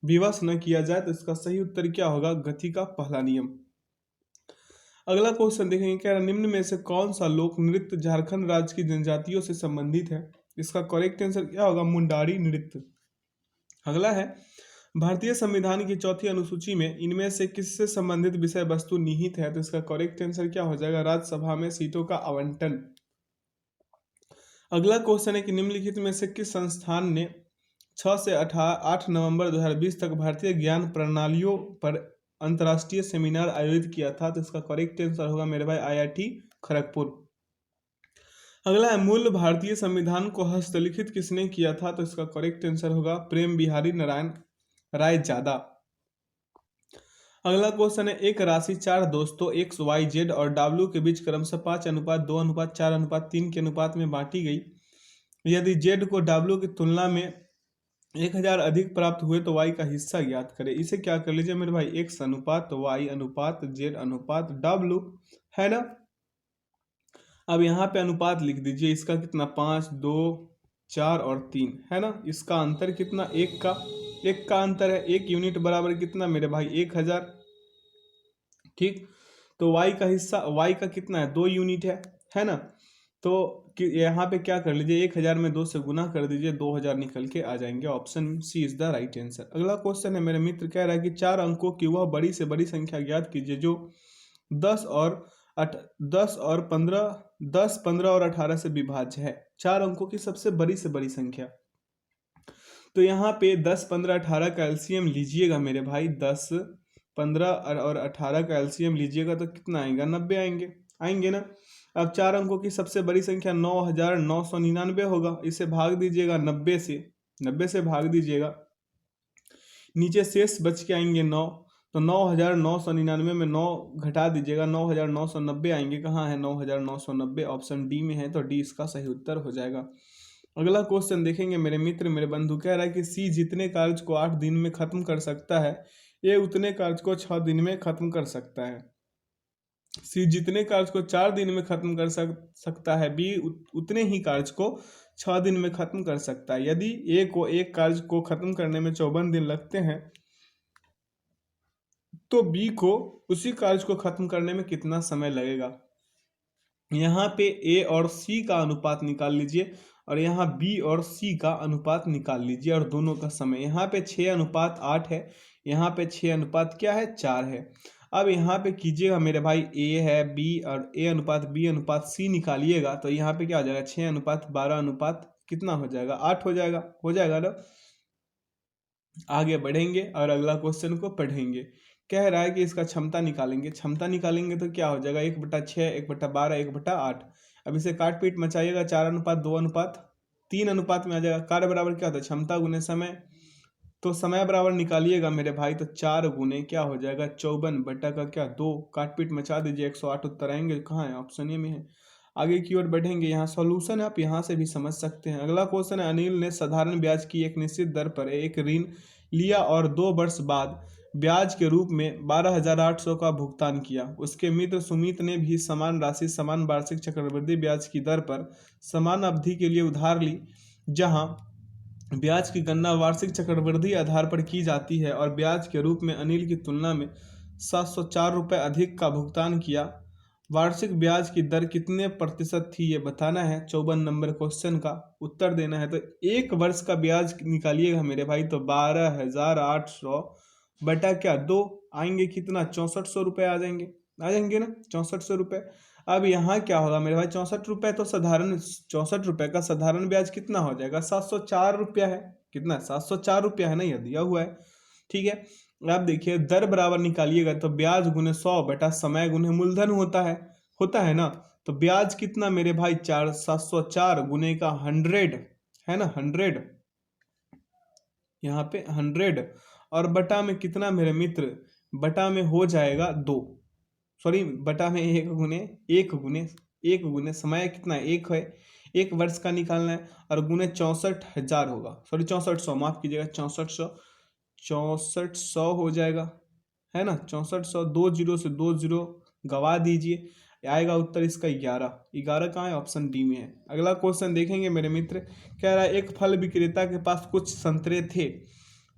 विवश न किया जाए? तो इसका सही उत्तर क्या होगा? गति का पहला नियम। अगला क्वेश्चन देखेंगे, क्या निम्न में से कौन सा लोक नृत्य झारखंड राज्य की जनजातियों से संबंधित है? इसका करेक्ट आंसर क्या होगा? मुंडारी नृत्य। अगला है, भारतीय संविधान की चौथी अनुसूची में इनमें से किससे संबंधित विषय वस्तु निहित है? तो इसका करेक्ट आंसर क्या हो जाएगा? राज्यसभा में सीटों का आवंटन। अगला क्वेश्चन है कि निम्नलिखित में से किस संस्थान ने 6 से 8 नवंबर 2020 तक भारतीय ज्ञान प्रणालियों पर अंतर्राष्ट्रीय सेमिनार आयोजित किया था? तो इसका करेक्ट आंसर होगा मेरे भाई IIT खड़गपुर। अगला है, मूल भारतीय संविधान को हस्तलिखित किसने किया था? तो इसका करेक्ट आंसर होगा प्रेम बिहारी नारायण राय जादा। अगला क्वेश्चन है, एक राशि 4 दोस्तों X, Y, Z और W के बीच क्रमशः 5:2:4:3 के अनुपात में बांटी गई। यदि Z को W की तुलना में 1000 अधिक प्राप्त हुए तो Y का हिस्सा ज्ञात करें। इसे क्या कर लीजिए मेरे भाई, X अनुपात Y अनुपात Z अनुपात W, है ना। अब यहाँ पे अनुपात लिख दीजिए, इसका कितना 5, 2, 4 और 3 है ना। इसका अंतर कितना? 1 का अंतर है। 1 यूनिट बराबर कितना मेरे भाई? 1000, ठीक। तो Y का हिस्सा, Y का कितना है? 2 यूनिट है ना। तो यहाँ पे क्या कर लीजिए, 1000 में 2 से गुना कर दीजिए, 2000 निकल के आ जाएंगे। Option C is the right answer. अगला क्वेश्चन है मेरे मित्र, कह रहा है कि 4 अंकों की वह बड़ी से बड़ी संख्या ज्ञात कीजिए जो 10 और 10 और 15, 10, 15 और 18 से विभाज्य है। 4 अंकों की सबसे बड़ी से बड़ी संख्या। तो यहाँ पे 10, 15, 18 का एलसीएम लीजिएगा मेरे भाई, 10, 15 और 18 का एलसीएम लीजिएगा तो कितना आएगा, 90 आएंगे, आएंगे ना। अब 4 अंकों की सबसे बड़ी संख्या 9999 होगा, इसे भाग दीजिएगा 90 से, 90 से भाग दीजिएगा, नीचे शेष बच के आएंगे 9, तो 9999 में 9 घटा दीजिएगा, 9990 आएंगे। कहाँ है 9990, ऑप्शन डी में है, तो डी इसका सही उत्तर हो जाएगा। अगला क्वेश्चन देखेंगे मेरे मित्र, मेरे बंधु, कह रहा है कि सी जितने कार्य को 8 दिन में खत्म कर सकता है, ए उतने कार्य को 6 दिन में खत्म कर सकता है। सी जितने कार्य को 4 दिन में खत्म कर सकता है, बी उतने ही कार्य को 6 दिन में खत्म कर सकता है। यदि ए को एक कार्य को खत्म करने में 54 दिन लगते हैं, तो बी को उसी कार्य को खत्म करने में कितना समय लगेगा। यहाँ पे ए और सी का अनुपात निकाल लीजिए, और यहाँ बी और सी का अनुपात निकाल लीजिए, और दोनों का समय। यहाँ पे 6:8 है, यहाँ पे 6 क्या है, 4 है। अब यहाँ पे कीजिएगा मेरे भाई, ए है, बी और ए अनुपात बी अनुपात सी निकालिएगा, तो यहाँ पे क्या हो जाएगा, 6:12 अनुपात कितना हो जाएगा, 8 हो जाएगा ना। आगे बढ़ेंगे और अगला क्वेश्चन को पढ़ेंगे। कह रहा है कि इसका क्षमता निकालेंगे, क्षमता निकालेंगे तो क्या हो जाएगा, 1/6, 1/12, 1/8। अब इसे काट पीट मचाइएगा, 4:2:3 अनुपात में आ जाएगा। कार्य बराबर क्या होता है, क्षमता गुने समय, तो समय बराबर निकालिएगा मेरे भाई, तो 4 गुने क्या हो जाएगा, 54 बटा का क्या 2, काट पीट मचा दीजिए, 108 उत्तर आएंगे। कहाँ है, ऑप्शन ए में है। आगे की ओर बढ़ेंगे, यहाँ सॉल्यूशन आप यहाँ से भी समझ सकते हैं। अगला क्वेश्चन है, अनिल ने साधारण ब्याज की एक निश्चित दर पर एक ऋण लिया और 2 वर्ष बाद ब्याज के रूप में 12,800 का भुगतान किया। उसके मित्र सुमित ने भी समान राशि समान वार्षिक चक्रवृद्धि ब्याज की दर पर समान अवधि के लिए उधार ली, जहां ब्याज की गणना वार्षिक चक्रवृद्धि आधार पर की जाती है, और ब्याज के रूप में अनिल की तुलना में 704 रुपये अधिक का भुगतान किया। वार्षिक ब्याज की दर कितने प्रतिशत थी, ये बताना है। 54 नंबर क्वेश्चन का उत्तर देना है। तो एक वर्ष का ब्याज निकालिएगा मेरे भाई, तो 12,800 बटा क्या 2 आएंगे, कितना 6400 रुपये आ जाएंगे ना, 6400 रुपये। अब यहाँ क्या होगा मेरे भाई, 64 रुपये तो साधारण, 64 रुपये का साधारण ब्याज कितना हो जाएगा, 704 रुपया है। कितना, 704 रुपया है ना, यह दिया हुआ है, ठीक है। अब देखिए दर बराबर निकालिएगा, तो ब्याज गुने 100 बटा समय गुने मूलधन होता है ना। तो ब्याज कितना मेरे भाई, 704 गुने का 100 है ना, 100, यहाँ पे 100, और बटा में कितना मेरे मित्र, बटा में हो जाएगा 2, सॉरी बटा में 1 गुने समय कितना है, 1 है, 1 वर्ष का निकालना है, और गुने 64,000 होगा, सॉरी 6400, माफ कीजिएगा, 6400 हो जाएगा, है ना, 6400, 2 जीरो से 2 जीरो गवा दीजिए, आएगा उत्तर इसका 11 कहाँ है, ऑप्शन डी में है। अगला क्वेश्चन देखेंगे मेरे मित्र, कह रहा है एक फल विक्रेता के पास कुछ संतरे थे,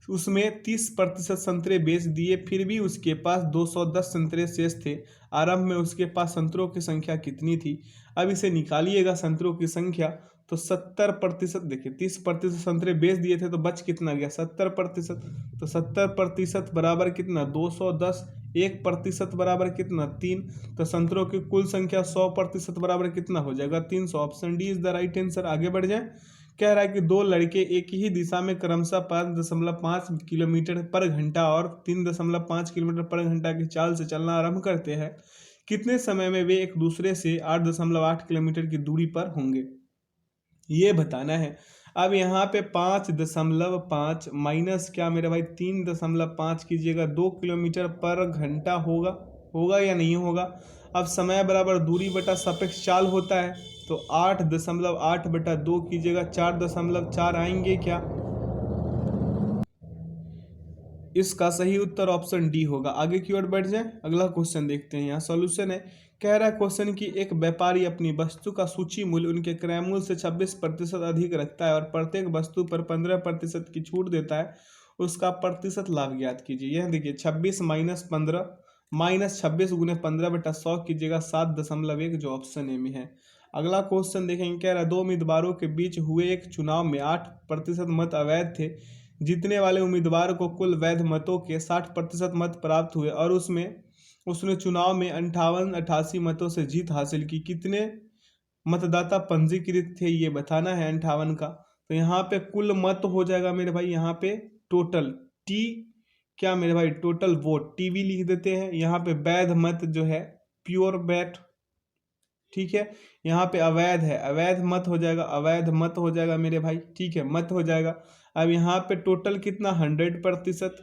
उसमें 30% संतरे बेच दिए, फिर भी उसके पास 210 संतरे शेष थे। आरंभ में उसके पास संतरों की संख्या कितनी थी। अब इसे निकालिएगा संतरों की संख्या, तो 70%, देखिए 30% संतरे बेच दिए थे, तो बच कितना गया, 70%। तो 70% बराबर कितना, 210, 1% बराबर कितना, 3। तो संतरों की कुल संख्या 100% बराबर कितना हो जाएगा, 300। Option D is the right answer. आगे बढ़ जाए। कह रहा है कि 2 लड़के एक ही दिशा में क्रमशः 5.5 किलोमीटर पर घंटा और 3.5 किलोमीटर पर घंटा की चाल से चलना आरंभ करते हैं। कितने समय में वे एक दूसरे से 8.8 किलोमीटर की दूरी पर होंगे, ये बताना है। अब यहाँ पे 5.5 माइनस क्या मेरे भाई 3.5 कीजिएगा, 2 किलोमीटर पर घंटा होगा या नहीं होगा। अब समय बराबर दूरी बटा सापेक्ष चाल होता है, तो 8.8 बटा 2 कीजिएगा, 4.4 आएंगे क्या। इसका सही उत्तर ऑप्शन डी होगा। आगे की ओर बढ़ जाए, अगला क्वेश्चन देखते हैं। यहाँ सॉल्यूशन है। कह रहा है क्वेश्चन की एक व्यापारी अपनी वस्तु का सूची मूल्य उनके क्रय मूल्य से 26% अधिक रखता है और प्रत्येक वस्तु पर 15% की छूट देता है। उसका प्रतिशत लाभ ज्ञात कीजिए। यह देखिए 26 माइनस 15 माइनस 26 गुने 15 बटा 100 कीजिएगा, 7.1 जो ऑप्शन ए में है। अगला क्वेश्चन देखेंगे। कह रहा है 2 उम्मीदवारों के बीच हुए एक चुनाव में 8% मत अवैध थे। जीतने वाले उम्मीदवार को कुल वैध मतों के 60% मत प्राप्त हुए और उसमें उसने चुनाव में 58-88 मतों से जीत हासिल की। कितने मतदाता पंजीकृत थे ये बताना है 58 का। तो यहाँ पे कुल मत हो जाएगा मेरे भाई, यहाँ पे टोटल टी, क्या मेरे भाई टोटल वोट, टीवी लिख देते हैं। यहाँ पे वैध मत जो है प्योर बैट, ठीक है। यहाँ पे अवैध है, अवैध मत हो जाएगा, अवैध मत हो जाएगा मेरे भाई, ठीक है, मत हो जाएगा। अब यहाँ पे टोटल कितना 100%,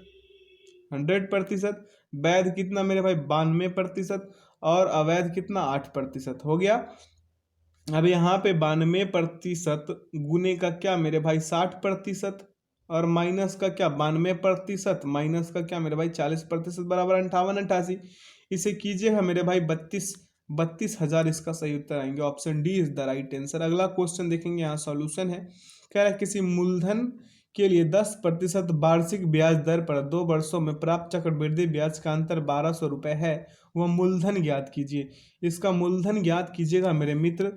100%। वैध कितना मेरे भाई 92%, और अवैध कितना 8% हो गया। अब यहाँ पे 92% गुने का क्या मेरे भाई 60%, और माइनस का क्या 92%, माइनस का क्या मेरे भाई 40%, बराबर 58-88। इसे कीजिएगा मेरे भाई 32,000 इसका सही उत्तर आएंगे। Option D is the right answer. अगला क्वेश्चन देखेंगे, यहाँ सॉल्यूशन है। कह रहा है किसी मूलधन के लिए 10% वार्षिक ब्याज दर पर 2 वर्षों में प्राप्त चक्रवृद्धि ब्याज का अंतर 1200 रुपये है, वह मूलधन ज्ञात कीजिए। इसका मूलधन ज्ञात कीजिएगा मेरे मित्र,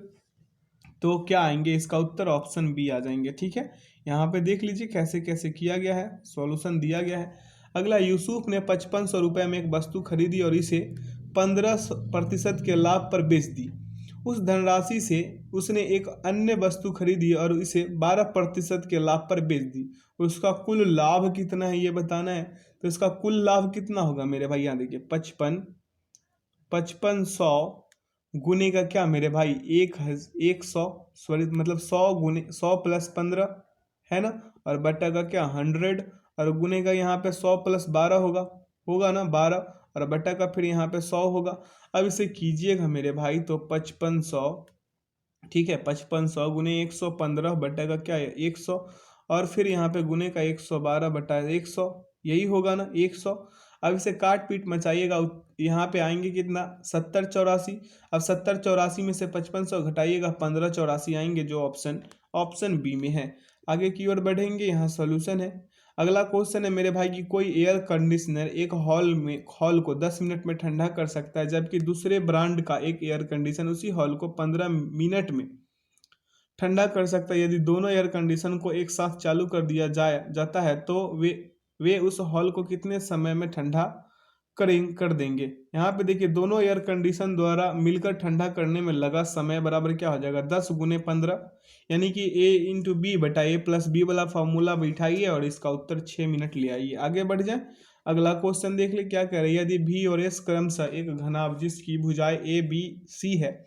तो क्या आएंगे इसका उत्तर, ऑप्शन बी आ जाएंगे, ठीक है। यहाँ पे देख लीजिए कैसे कैसे किया गया है, सॉल्यूशन दिया गया है। अगला, यूसुफ ने 5500 रुपये में एक वस्तु खरीदी और इसे 15% के लाभ पर बेच दी। उस धनराशि से उसने एक अन्य वस्तु खरीदी और इसे 12% के लाभ पर बेच दी। उसका कुल लाभ कितना है ये बताना है। तो इसका कुल लाभ कितना होगा मेरे भाई, यहाँ देखिए 5500 गुने का क्या मेरे भाई 100, सॉरी मतलब 100 गुने 100 + 15 है ना, और बटा का क्या 100, और गुने का यहाँ पे 100 + 12 होगा ना 12, और बटा का फिर यहाँ पे 100 होगा। अब इसे कीजिएगा मेरे भाई तो 5500, ठीक है, 5500 गुने 115 बटा का क्या है 100, और फिर यहाँ पे गुने का 112 बटा 100, यही होगा ना 100। अब इसे काट पीट मचाइएगा, यहाँ पे आएंगे कितना 7084। अब 7084 में से 5500 घटाइएगा 1584 आएंगे, जो ऑप्शन बी में है। आगे की ओर बढ़ेंगे, यहाँ सोल्यूशन है। अगला क्वेश्चन है मेरे भाई कि कोई एयर कंडीशनर एक हॉल को 10 मिनट में ठंडा कर सकता है, जबकि दूसरे ब्रांड का एक एयर कंडीशन उसी हॉल को 15 मिनट में ठंडा कर सकता है। यदि दोनों एयर कंडीशन को एक साथ चालू कर दिया जाता है तो वे उस हॉल को कितने समय में ठंडा कर देंगे। यहाँ पे देखिए दोनों एयर कंडीशन द्वारा मिलकर ठंडा करने में लगा समय बराबर क्या हो जाएगा 10 गुने 15, यानी कि A/B/A+B वाला फॉर्मूला बैठाइए और इसका उत्तर 6 मिनट ले आइए। आगे बढ़ जाए, अगला क्वेश्चन देख ले क्या कह रही है। यदि भी और एस क्रमशः एक घनाभ जिसकी भुजाएं ABC है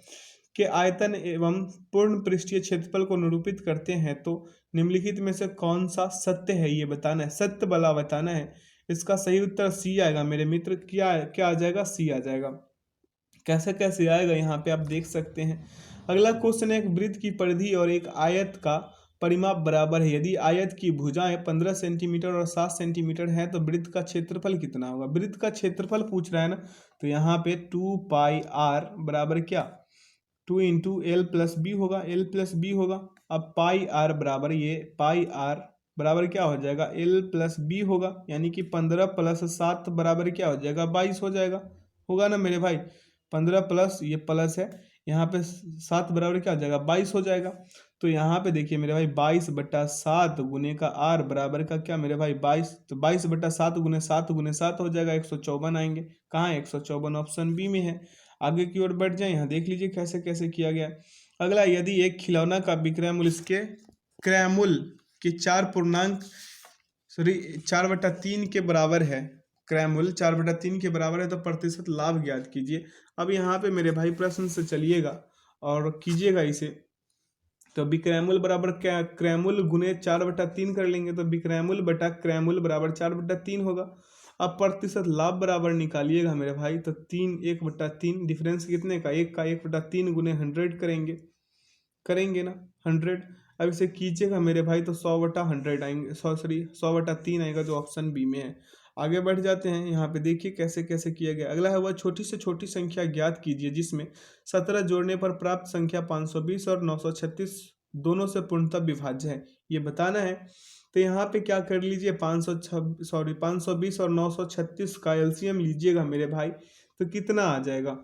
के आयतन एवं पूर्ण पृष्ठीय क्षेत्रफल को निरूपित करते हैं, तो निम्नलिखित में से कौन सा सत्य है ये बताना है, सत्य वाला बताना है। इसका सही उत्तर सी आएगा मेरे मित्र। क्या क्या आ जाएगा, सी आ जाएगा। कैसे कैसे आएगा यहाँ पे आप देख सकते हैं। अगला क्वेश्चन है, एक वृत्त की परिधि और एक आयत का परिमाप बराबर है। यदि आयत की भुजाएं 15 सेंटीमीटर और 7 सेंटीमीटर है तो वृत्त का क्षेत्रफल कितना होगा। वृत्त का क्षेत्रफल पूछ रहा है ना, तो यहाँ पे 2πr बराबर क्या 2 × L+B होगा, L+B होगा। अब πr बराबर ये πr बराबर क्या हो जाएगा L+B होगा, यानी कि 15 + 7 बराबर क्या हो जाएगा 22 हो जाएगा, होगा ना मेरे भाई। 15 प्लस ये प्लस है, यहाँ पे 7 बराबर क्या हो जाएगा 22 हो जाएगा। तो यहाँ पे देखिए मेरे भाई 22/7 गुने का r बराबर का क्या मेरे भाई 22, तो 22/7 गुने 7 गुने 7 हो जाएगा 154 आएंगे। कहाँ है 154, ऑप्शन बी में है। आगे की ओर बढ़ जाए, यहाँ देख लीजिए कैसे कैसे किया गया। अगला, यदि एक खिलौना का विक्रय मूल्य इसके क्रय मूल्य के 4/3 के बराबर है, क्रय मूल्य 4/3 के बराबर है, तो प्रतिशत लाभ ज्ञात कीजिए। अब यहाँ पे मेरे भाई प्रश्न से चलिएगा और कीजिएगा इसे। तो विक्रय मूल्य बराबर क्या, क्रय मूल्य गुने 4/3 कर लेंगे, तो विक्रय मूल्य बटा क्रय मूल्य बराबर 4/3 होगा। अब प्रतिशत लाभ बराबर निकालिएगा मेरे भाई, तो 1/3 डिफरेंस कितने का 1 का 1/3 गुने 100 करेंगे ना 100। अब इसे कीजिएगा मेरे भाई तो 100/100 आएंगे, 100/3 आएगा, जो ऑप्शन बी में है। आगे बढ़ जाते हैं, यहाँ पे देखिए कैसे कैसे किया गया। अगला है, वह छोटी से छोटी संख्या ज्ञात कीजिए जिसमें 17 जोड़ने पर प्राप्त संख्या 520 और 936 दोनों से पूर्णतः विभाज्य है, ये बताना है। तो यहाँ पे क्या कर लीजिए 520 और 936 का एलसीएम लीजिएगा मेरे भाई, तो कितना आ जाएगा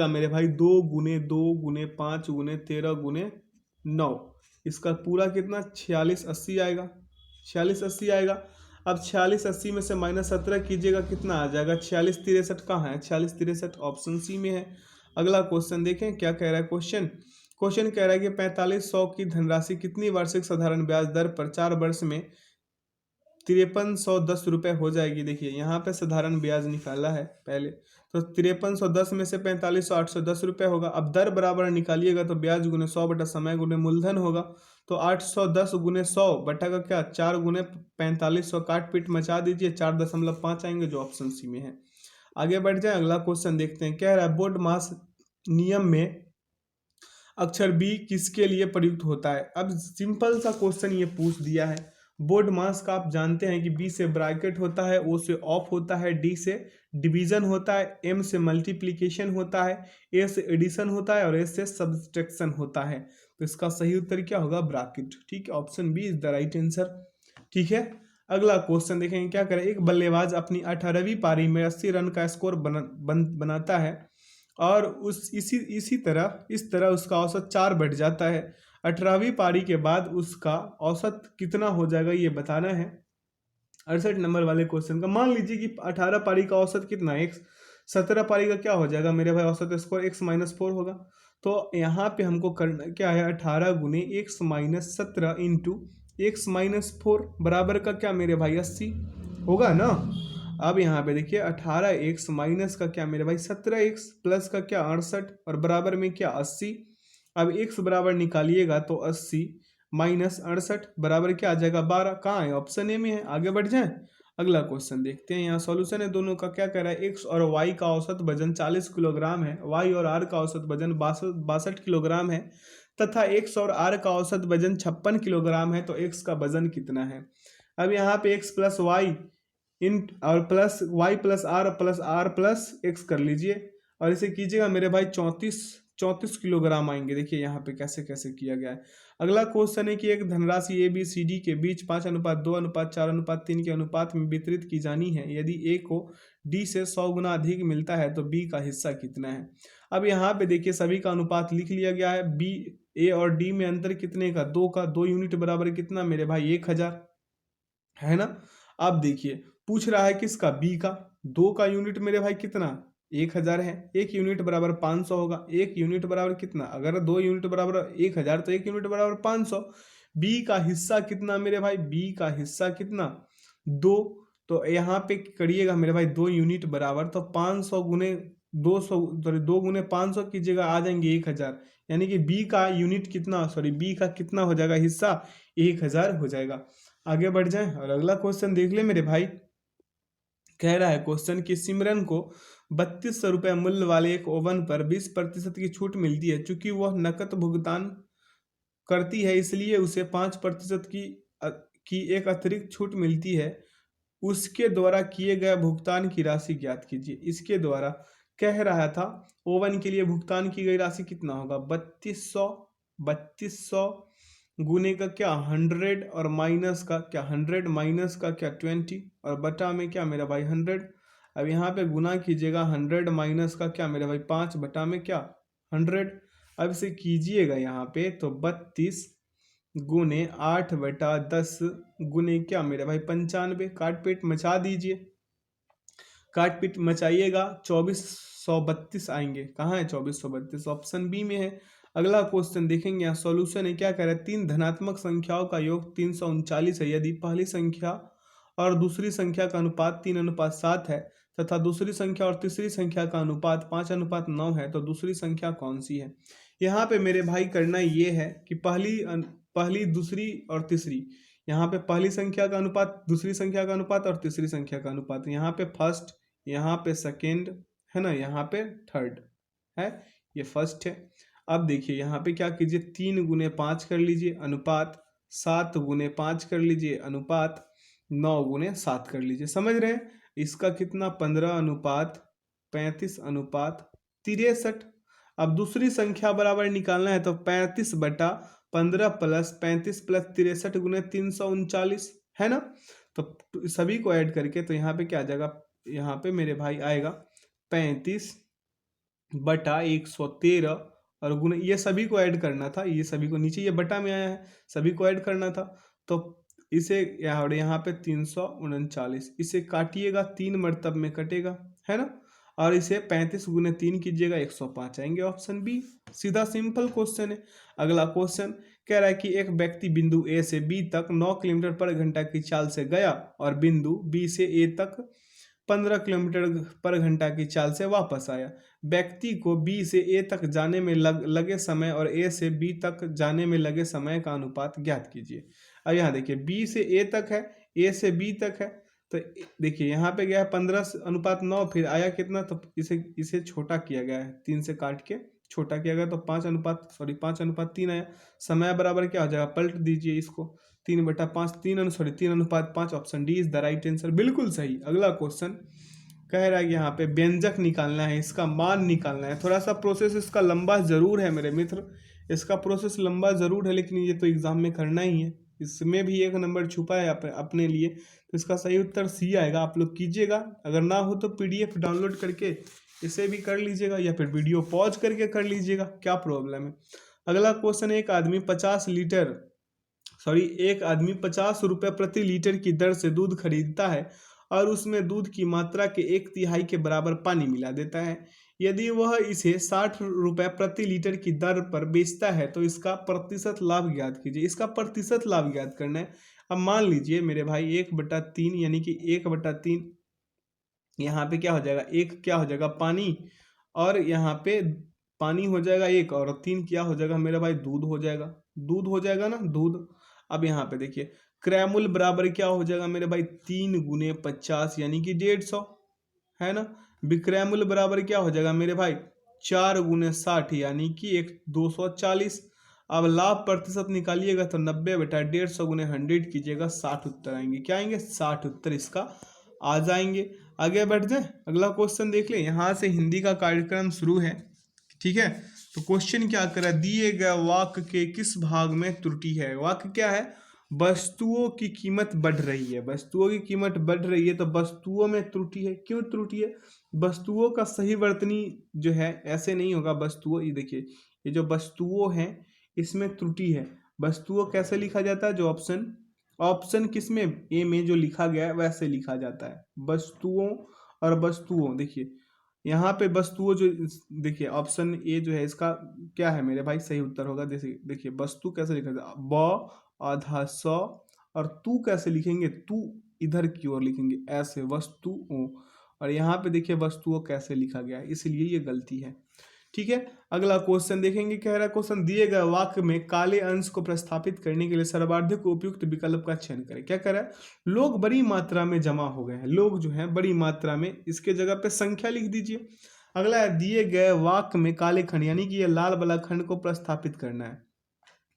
मेरे भाई 2 गुने 2 गुने 5 गुने 13 गुने 9, इसका पूरा कितना 4680 आएगा, 4680 आएगा। अब 4680 में से -17 कीजिएगा, कितना आ जाएगा? 4663 कहाँ है? 4663 ऑप्शन सी में है। अगला क्वेश्चन देखें क्या कह रहा है क्वेश्चन। क्वेश्चन कह रहा है कि 4500 की धनराशि कितनी वार्षिक साधारण ब्याज दर पर 4 वर्ष में 5310 रुपये हो जाएगी। देखिए यहाँ पे साधारण ब्याज निकाला है पहले, तो 5310 में से 4500 810 रुपये होगा। अब दर बराबर निकालिएगा तो ब्याज गुने 100 बटा समय गुने मूलधन होगा। तो 810 गुने 100 बटा का क्या 4 गुने 4500, काट पीट मचा दीजिए, 4.5 आएंगे जो ऑप्शन सी में है। आगे बढ़ जाए, अगला क्वेश्चन देखते हैं। कह रहा है बोर्ड मास नियम में अक्षर बी किसके लिए प्रयुक्त होता है। अब सिंपल सा क्वेश्चन ये पूछ दिया है। बोर्ड मास का आप जानते हैं कि बी से ब्रैकेट होता है, ओ से ऑफ होता है, डी से डिवीजन होता है, एम से मल्टीप्लिकेशन होता है, ए से एडिशन होता है और एस से सब्सट्रैक्शन होता है। तो इसका सही उत्तर क्या होगा? ब्रैकेट। ठीक है, option B is the right answer. ठीक है, अगला क्वेश्चन देखेंगे क्या करें। एक बल्लेबाज अपनी 18वीं पारी में 80 रन का स्कोर बनाता है और इस तरह उसका औसत 4 बढ़ जाता है। 18वीं पारी के बाद उसका औसत कितना हो जाएगा ये बताना है। 68 नंबर वाले क्वेश्चन का मान लीजिए कि 18 पारी का औसत कितना है, 17 पारी का क्या हो जाएगा मेरे भाई? औसत स्कोर x-4 होगा। तो यहाँ पे हमको करना क्या है? 18 गुने x-17 इंटू x-4 बराबर का क्या मेरे भाई? 80 होगा ना। अब यहाँ पे देखिए 18x माइनस का क्या मेरे भाई? 17x प्लस का क्या 68 और बराबर में क्या 80। अब x बराबर निकालिएगा तो 80 माइनस 68 बराबर क्या आ जाएगा? 12। कहाँ है? ऑप्शन ए में है। आगे बढ़ जाए, अगला क्वेश्चन देखते हैं। यहाँ सॉल्यूशन है दोनों का। क्या कह रहा है? x और y का औसत वजन 40 किलोग्राम है, y और r का औसत वजन 62 किलोग्राम है तथा x और r का औसत वजन 56 किलोग्राम है। तो x का वजन कितना है? अब यहाँ पे x प्लस वाई इन और plus Y plus R plus X कर लीजिए और इसे कीजिएगा मेरे भाई 34 किलोग्राम आएंगे। देखिए यहाँ पे कैसे कैसे किया गया है। अगला क्वेश्चन है कि एक धनराशि ए बी सी डी के बीच 5:2:4:3 के अनुपात में वितरित की जानी है। यदि ए को डी से 100 गुना अधिक मिलता है तो बी का हिस्सा कितना है। अब यहाँ पे देखिए सभी का अनुपात लिख लिया गया है। बी ए और डी में अंतर कितने का? 2 का। 2 यूनिट बराबर कितना मेरे भाई? 1000 है ना। अब देखिए पूछ रहा है किसका? बी का। 2 का यूनिट मेरे भाई कितना? 1000 है। 1 यूनिट बराबर 500 होगा। 1 यूनिट बराबर कितना? अगर 2 यूनिट बराबर 1000 तो 1 यूनिट बराबर 500। बी का हिस्सा कितना मेरे भाई? बी का हिस्सा कितना? 2। तो यहाँ पे करिएगा मेरे भाई 2 यूनिट बराबर, तो 500 गुने 200 सॉरी 2 गुने 500 की जगह आ जाएंगे 1000, यानी कि बी का यूनिट कितना, सॉरी बी का कितना हो जाएगा हिस्सा? 1000 हो जाएगा। आगे बढ़ जाएं और अगला क्वेश्चन देख ले मेरे भाई। कह रहा है क्वेश्चन कि सिमरन को 3200 रुपये मूल्य वाले एक ओवन पर 20% की छूट मिलती है। चूंकि वह नकद भुगतान करती है इसलिए उसे 5% की एक अतिरिक्त छूट मिलती है। उसके द्वारा किए गए भुगतान की राशि ज्ञात कीजिए। इसके द्वारा कह रहा था ओवन के लिए भुगतान की गई राशि कितना होगा? 3200 गुने का क्या 100 और माइनस का क्या 100 माइनस का क्या 20 और बटा में क्या मेरा भाई 100। अब यहाँ पे गुना कीजिएगा 100 माइनस का क्या मेरा भाई 5 बटा में क्या 100। अब इसे कीजिएगा यहाँ पे तो 32 गुने 8/10 गुने क्या मेरे भाई 95। काट पीट मचा दीजिए, काट पीट मचाइएगा 2432 आएंगे। कहाँ है 2432? ऑप्शन बी में है। अगला क्वेश्चन देखेंगे, यहाँ सॉल्यूशन है। क्या कह रहा है? 3 धनात्मक संख्याओं का योग 339 है। यदि पहली संख्या और दूसरी संख्या का अनुपात 3:7 है तथा दूसरी संख्या और तीसरी संख्या का अनुपात 5:9 है तो दूसरी संख्या कौन सी है। यहाँ पे मेरे भाई करना ये है कि पहली दूसरी और तीसरी, यहाँ पे पहली संख्या का अनुपात, दूसरी संख्या का अनुपात और तीसरी संख्या का अनुपात। यहाँ पे फर्स्ट, यहाँ पे सेकेंड है ना, यहाँ पे थर्ड है, ये फर्स्ट है। अब देखिए यहाँ पे क्या कीजिए 3 गुने 5 कर लीजिए अनुपात 7 गुने 5 कर लीजिए अनुपात 9 गुने 7 कर लीजिए। समझ रहे हैं? इसका कितना 15:35:63। अब दूसरी संख्या बराबर निकालना है तो 35/15 प्लस 35 प्लस 63 गुने 339 है ना। तो सभी को ऐड करके तो यहाँ पे क्या आ जाएगा? यहाँ पे मेरे भाई आएगा 35/113 और गुने, ये सभी को ऐड करना था, ये सभी को नीचे ये बटा में आया है, सभी को ऐड करना था। तो इसे और यहाँ पे 339, इसे काटिएगा 3 मरतब में कटेगा, है ना। और इसे 35 गुने 3 कीजिएगा 105 आएंगे, ऑप्शन बी। सीधा सिंपल क्वेश्चन है। अगला क्वेश्चन कह रहा है कि एक व्यक्ति बिंदु ए से बी तक 9 किलोमीटर पर घंटा की चाल से गया और बिंदु बी से ए तक 15 किलोमीटर पर घंटा की चाल से वापस आया। व्यक्ति को बी से ए तक जाने में लगे समय और ए से बी तक जाने में लगे समय का अनुपात ज्ञात कीजिए। अब यहाँ देखिए बी से ए तक है, ए से बी तक है, तो देखिए यहाँ पे गया है 15:9, फिर आया कितना, तो इसे छोटा किया गया है, 3 से काट के छोटा किया गया तो 5:3 आया। समय बराबर क्या हो जाएगा, पलट दीजिए इसको, 3/5, 3:5, option D is the right answer, बिल्कुल सही। अगला क्वेश्चन कह रहा है कि यहाँ पे व्यंजक निकालना है, इसका मान निकालना है। थोड़ा सा प्रोसेस इसका लंबा जरूर है मेरे मित्र, इसका प्रोसेस लंबा जरूर है, लेकिन ये तो एग्जाम में करना ही है। इसमें भी 1 नंबर छुपा है अपने लिए, तो इसका सही उत्तर सी आएगा। आप लोग कीजिएगा, अगर ना हो तो पीडीएफ डाउनलोड करके इसे भी कर लीजिएगा या फिर वीडियो पॉज करके कर लीजिएगा, क्या प्रॉब्लम है। अगला क्वेश्चन, एक आदमी 50 रुपये प्रति लीटर की दर से दूध खरीदता है और उसमें दूध की मात्रा के 1/3 के बराबर पानी मिला देता है। यदि वह इसे 60 रुपये प्रति लीटर की दर पर बेचता है तो इसका प्रतिशत लाभ ज्ञात कीजिए। इसका प्रतिशत लाभ ज्ञात करना है। अब मान लीजिए मेरे भाई 1/3 यानी कि 1/3 यहाँ पे क्या हो जाएगा, एक क्या हो जाएगा पानी, और यहाँ पे पानी हो जाएगा 1 और 3 क्या हो जाएगा मेरा भाई, दूध हो जाएगा, दूध हो जाएगा ना, दूध। अब यहाँ पे देखिए क्रैमुल बराबर क्या हो जाएगा मेरे भाई, 3 गुने 50 यानी कि 150, है ना। विक्रैमुल बराबर क्या हो जाएगा मेरे भाई, 4 गुने 60 यानी कि 240। अब लाभ प्रतिशत निकालिएगा तो 90/150 गुने 100 कीजिएगा, 60 उत्तर आएंगे। क्या आएंगे, 60 उत्तर इसका आ जाएंगे। आगे बढ़ जाए, अगला क्वेश्चन देख ले। यहाँ से हिंदी का कार्यक्रम शुरू है, ठीक है। तो क्वेश्चन क्या करा, दिए गए वाक्य के किस भाग में त्रुटि है। वाक्य क्या है, वस्तुओं की कीमत बढ़ रही है, वस्तुओं की कीमत बढ़ रही है, तो वस्तुओं में त्रुटि है। क्यों त्रुटि है, वस्तुओं का सही वर्तनी जो है ऐसे नहीं होगा। वस्तुओं, ये देखिए ये जो वस्तुओं हैं इसमें त्रुटि है। वस्तुओं कैसे लिखा जाता है, जो ऑप्शन किसमें, ए में जो लिखा गया है वैसे लिखा जाता है। वस्तुओं और वस्तुओं, देखिए यहाँ पे वस्तुओं जो, देखिए ऑप्शन ए जो है इसका क्या है मेरे भाई, सही उत्तर होगा। जैसे देखिए वस्तु कैसे लिखा जाता है, ब आधा स, और तू कैसे लिखेंगे, तू इधर की ओर लिखेंगे ऐसे, वस्तुओं। और यहाँ पे देखिए वस्तुओं कैसे लिखा गया है, इसलिए ये गलती है, ठीक है। अगला क्वेश्चन देखेंगे, कह रहा है क्वेश्चन, दिए गए वाक्य में काले अंश को प्रस्थापित करने के लिए सर्वाधिक उपयुक्त विकल्प का चयन करें। क्या कह रहा है, लोग बड़ी मात्रा में जमा हो गए हैं, लोग जो है बड़ी मात्रा में, इसके जगह पे संख्या लिख दीजिए। अगला है, दिए गए वाक्य में काले खंड यानी कि ये लाल वाला खंड को प्रस्थापित करना है।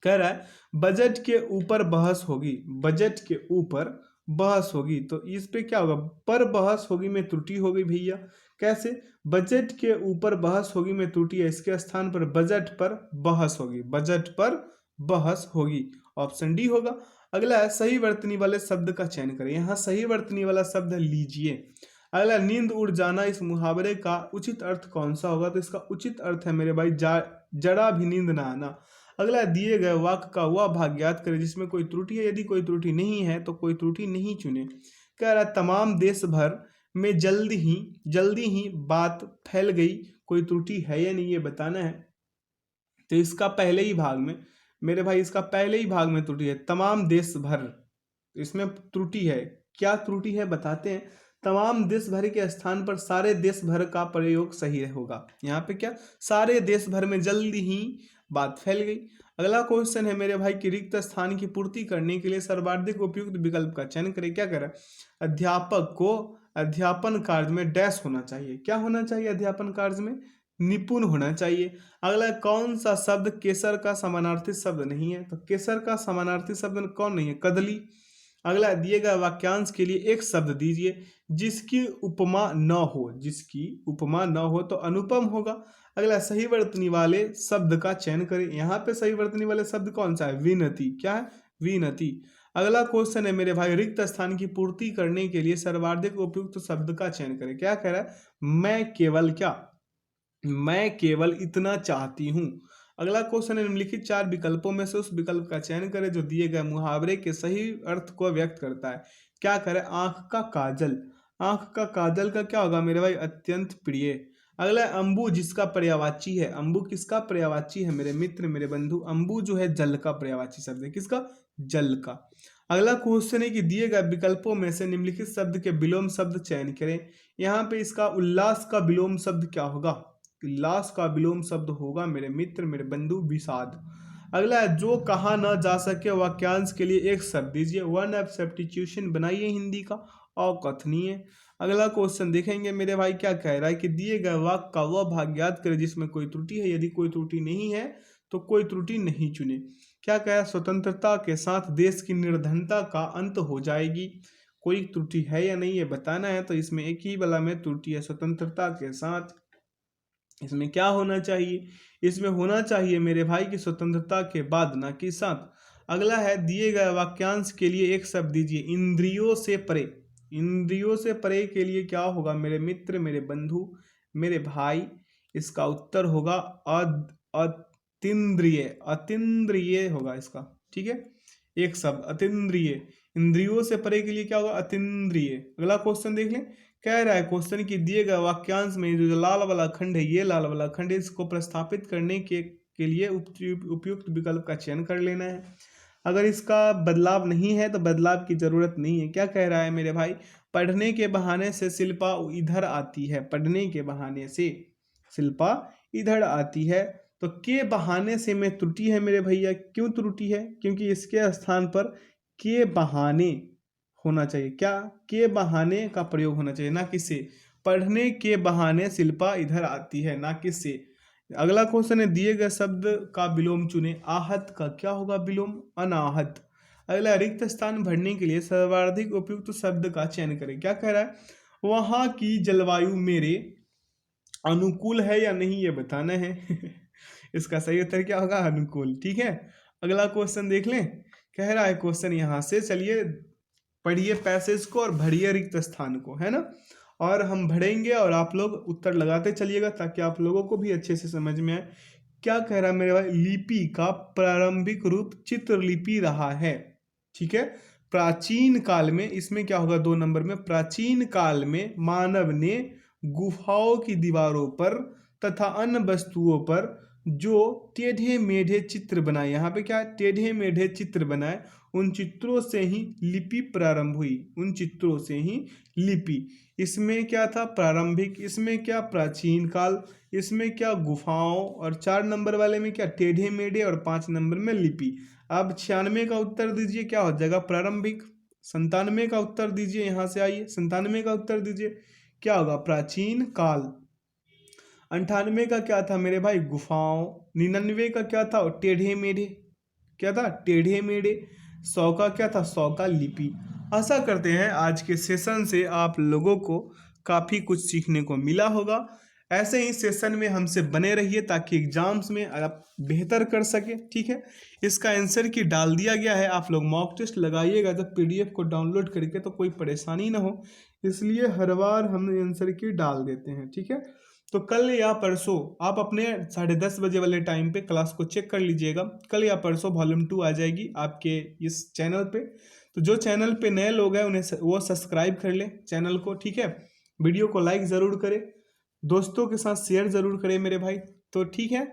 कह रहा है बजट के ऊपर बहस होगी, बजट के ऊपर बहस होगी, तो इस पे क्या होगा, पर बहस होगी में त्रुटि हो गई भैया। कैसे, बजट के ऊपर बहस होगी में त्रुटि है, इसके स्थान पर बजट पर बहस होगी, बजट पर बहस होगी, ऑप्शन डी होगा। अगला है, सही वर्तनी वाले शब्द का चयन करें। यहाँ सही वर्तनी वाला शब्द लीजिए। अगला, नींद उड़ जाना, इस मुहावरे का उचित अर्थ कौन सा होगा, तो इसका उचित अर्थ है मेरे भाई जरा भी नींद ना आना। अगला, दिए गए वाक्य का वह भाग ज्ञात करें जिसमें कोई त्रुटि है, यदि कोई त्रुटि नहीं है तो कोई त्रुटि नहीं चुने। कह रहा है, तमाम देश भर में जल्दी ही बात फैल गई, कोई त्रुटि है या नहीं ये बताना है। तो इसका पहले ही भाग में मेरे भाई, इसका पहले ही भाग में त्रुटि है, तमाम देश भर, इसमें त्रुटि है। क्या त्रुटि है बताते हैं, तमाम देश भर के स्थान पर सारे देश भर का प्रयोग सही होगा। यहाँ पे क्या, सारे देश भर में जल्दी ही बात फैल गई। अगला क्वेश्चन है मेरे भाई कि रिक्त स्थान की पूर्ति करने के लिए सर्वाधिक उपयुक्त विकल्प का चयन करें। क्या करें, अध्यापक को अध्यापन कार्य में डैश होना चाहिए। क्या होना चाहिए, अध्यापन कार्य में निपुण होना चाहिए। अगला, कौन सा शब्द केसर का समानार्थी शब्द नहीं है, तो केसर का समानार्थी शब्द कौन नहीं है, कदली। अगला, दिए गए वाक्यांश के लिए एक शब्द दीजिए जिसकी उपमा न हो, जिसकी उपमा न हो तो अनुपम होगा। अगला, सही वर्तनी वाले शब्द का चयन करें। यहाँ पे सही वर्तनी वाले शब्द कौन सा है, विनती। क्या है, विनती। अगला क्वेश्चन है मेरे भाई, रिक्त स्थान की पूर्ति करने के लिए सर्वाधिक उपयुक्त शब्द का चयन करें। क्या कह रहा है, मैं केवल, क्या, मैं केवल इतना चाहती हूँ। अगला क्वेश्चन है, निम्नलिखित 4 विकल्पों में से उस विकल्प का चयन करें जो दिए गए मुहावरे के सही अर्थ को व्यक्त करता है। क्या करें? आंख का काजल। आंख का काजल का क्या होगा मेरे भाई? अत्यंत प्रिय। अगला है, अंबु जिसका पर्यायवाची है। अंबु किसका पर्यायवाची है मेरे मित्र, मेरे बंधु? अंबु जो है जल का पर्यायवाची शब्द है। किसका? जल का। अगला क्वेश्चन है कि दिए गए विकल्पों में से निम्नलिखित शब्द के विलोम शब्द चयन करें। यहाँ पे इसका उल्लास का विलोम शब्द क्या होगा? उल्लास का विलोम शब्द होगा मेरे मित्र, मेरे बंधु, विषाद। अगला है, जो कहा न जा सके वाक्यांश के लिए एक शब्द दीजिए। वन ऑफ सब्स्टिट्यूशन बनाइए हिंदी का, अकथनीय। अगला क्वेश्चन देखेंगे मेरे भाई, क्या कह रहा है कि दिए गए वाक्य का वह भाग याद करें जिसमें कोई त्रुटि है। यदि कोई त्रुटि नहीं है तो कोई त्रुटि नहीं चुने। क्या कहा? स्वतंत्रता के साथ देश की निर्धनता का अंत हो जाएगी। कोई त्रुटि है या नहीं ये बताना है, तो इसमें एक ही वाला में त्रुटि है, स्वतंत्रता के साथ। इसमें क्या होना चाहिए? इसमें होना चाहिए मेरे भाई की स्वतंत्रता के बाद, ना कि साथ। अगला है, दिए गए वाक्यांश के लिए एक शब्द दीजिए। इंद्रियों से परे। इंद्रियों से परे के लिए क्या होगा मेरे मित्र, मेरे बंधु, मेरे भाई? इसका उत्तर होगा अतीन्द्रिय। अतीन्द्रिय होगा इसका, ठीक है। एक शब्द अतीन्द्रिय। इंद्रियों से परे के लिए क्या होगा? अतीन्द्रिय। अगला क्वेश्चन देख लें। कह रहा है क्वेश्चन की दिए गए वाक्यांश में जो लाल वाला खंड है, ये लाल वाला खंड है, इसको प्रस्थापित करने के लिए उपयुक्त विकल्प का चयन कर लेना है। अगर इसका बदलाव नहीं है तो बदलाव की जरूरत नहीं है। क्या कह रहा है मेरे भाई? पढ़ने के बहाने से शिल्पा इधर आती है। पढ़ने के बहाने से शिल्पा इधर आती है। तो के बहाने से में त्रुटि है मेरे भैया। क्यों त्रुटि है? क्योंकि इसके स्थान पर के बहाने होना चाहिए। क्या? के बहाने का प्रयोग होना चाहिए, ना कि से। पढ़ने के बहाने शिल्पा इधर आती है, ना कि से। अगला क्वेश्चन है, दिए गए शब्द का विलोम चुने। आहत का क्या होगा विलोम? अनाहत। अगला, रिक्त स्थान भरने के लिए सर्वाधिक उपयुक्त शब्द का चयन करें। क्या कह रहा है? वहां की जलवायु मेरे अनुकूल है या नहीं ये बताना है। इसका सही उत्तर क्या होगा? अनुकूल, ठीक है। अगला क्वेश्चन देख लें। कह रहा है क्वेश्चन यहां से, चलिए पढ़िए पैसेज को और भरिए रिक्त स्थान को, है ना। और हम भरेंगे और आप लोग उत्तर लगाते चलिएगा ताकि आप लोगों को भी अच्छे से समझ में आए। क्या कह रहा है मेरे भाई? लिपि का प्रारंभिक रूप चित्रलिपि रहा है, ठीक है। प्राचीन काल में, इसमें क्या होगा 2 नंबर में, प्राचीन काल में मानव ने गुफाओं की दीवारों पर तथा अन्य वस्तुओं पर जो टेढ़े मेढ़े चित्र बनाए, यहाँ पे क्या टेढ़े मेढ़े चित्र बनाए, उन चित्रों से ही लिपि प्रारंभ हुई। उन चित्रों से ही लिपि। इसमें क्या था? प्रारंभिक। इसमें क्या? प्राचीन काल। इसमें क्या? गुफाओं। और 4 नंबर वाले में क्या? टेढ़े मेढ़े। और 5 नंबर में लिपि। अब 96 का उत्तर दीजिए, क्या हो जाएगा? प्रारंभिक। 97 का उत्तर दीजिए, यहाँ से आइए 97 का उत्तर दीजिए, क्या होगा? प्राचीन काल। 98 का क्या था मेरे भाई? गुफाओं। 99 का क्या था? टेढ़े मेढ़े। क्या था? टेढ़े मेढ़े। 100 का क्या था? 100 का लिपि। आशा करते हैं आज के सेशन से आप लोगों को काफ़ी कुछ सीखने को मिला होगा। ऐसे ही सेशन में हमसे बने रहिए ताकि एग्जाम्स में आप बेहतर कर सके, ठीक है। इसका आंसर की डाल दिया गया है, आप लोग मॉक टेस्ट लगाइएगा जब PDF को डाउनलोड करके, तो कोई परेशानी ना हो, इसलिए हर बार हम आंसर की डाल देते हैं, ठीक है। तो कल या परसों आप अपने 10:30 बजे वाले टाइम पे क्लास को चेक कर लीजिएगा। कल या परसों वॉल्यूम 2 आ जाएगी आपके इस चैनल पे। तो जो चैनल पे नए लोग हैं उन्हें वो सब्सक्राइब कर ले चैनल को, ठीक है। वीडियो को लाइक ज़रूर करें, दोस्तों के साथ शेयर ज़रूर करें मेरे भाई। तो ठीक है,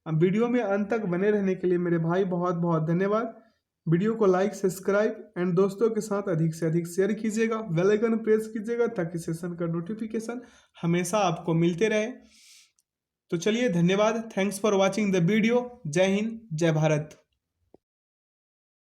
अब वीडियो में अंत तक बने रहने के लिए मेरे भाई बहुत बहुत धन्यवाद। वीडियो को लाइक, सब्सक्राइब एंड दोस्तों के साथ अधिक से अधिक शेयर कीजिएगा। बेल आइकन प्रेस कीजिएगा ताकि सेशन का नोटिफिकेशन हमेशा आपको मिलते रहे। तो चलिए, धन्यवाद। Thanks for watching the video. जय हिंद, जय भारत।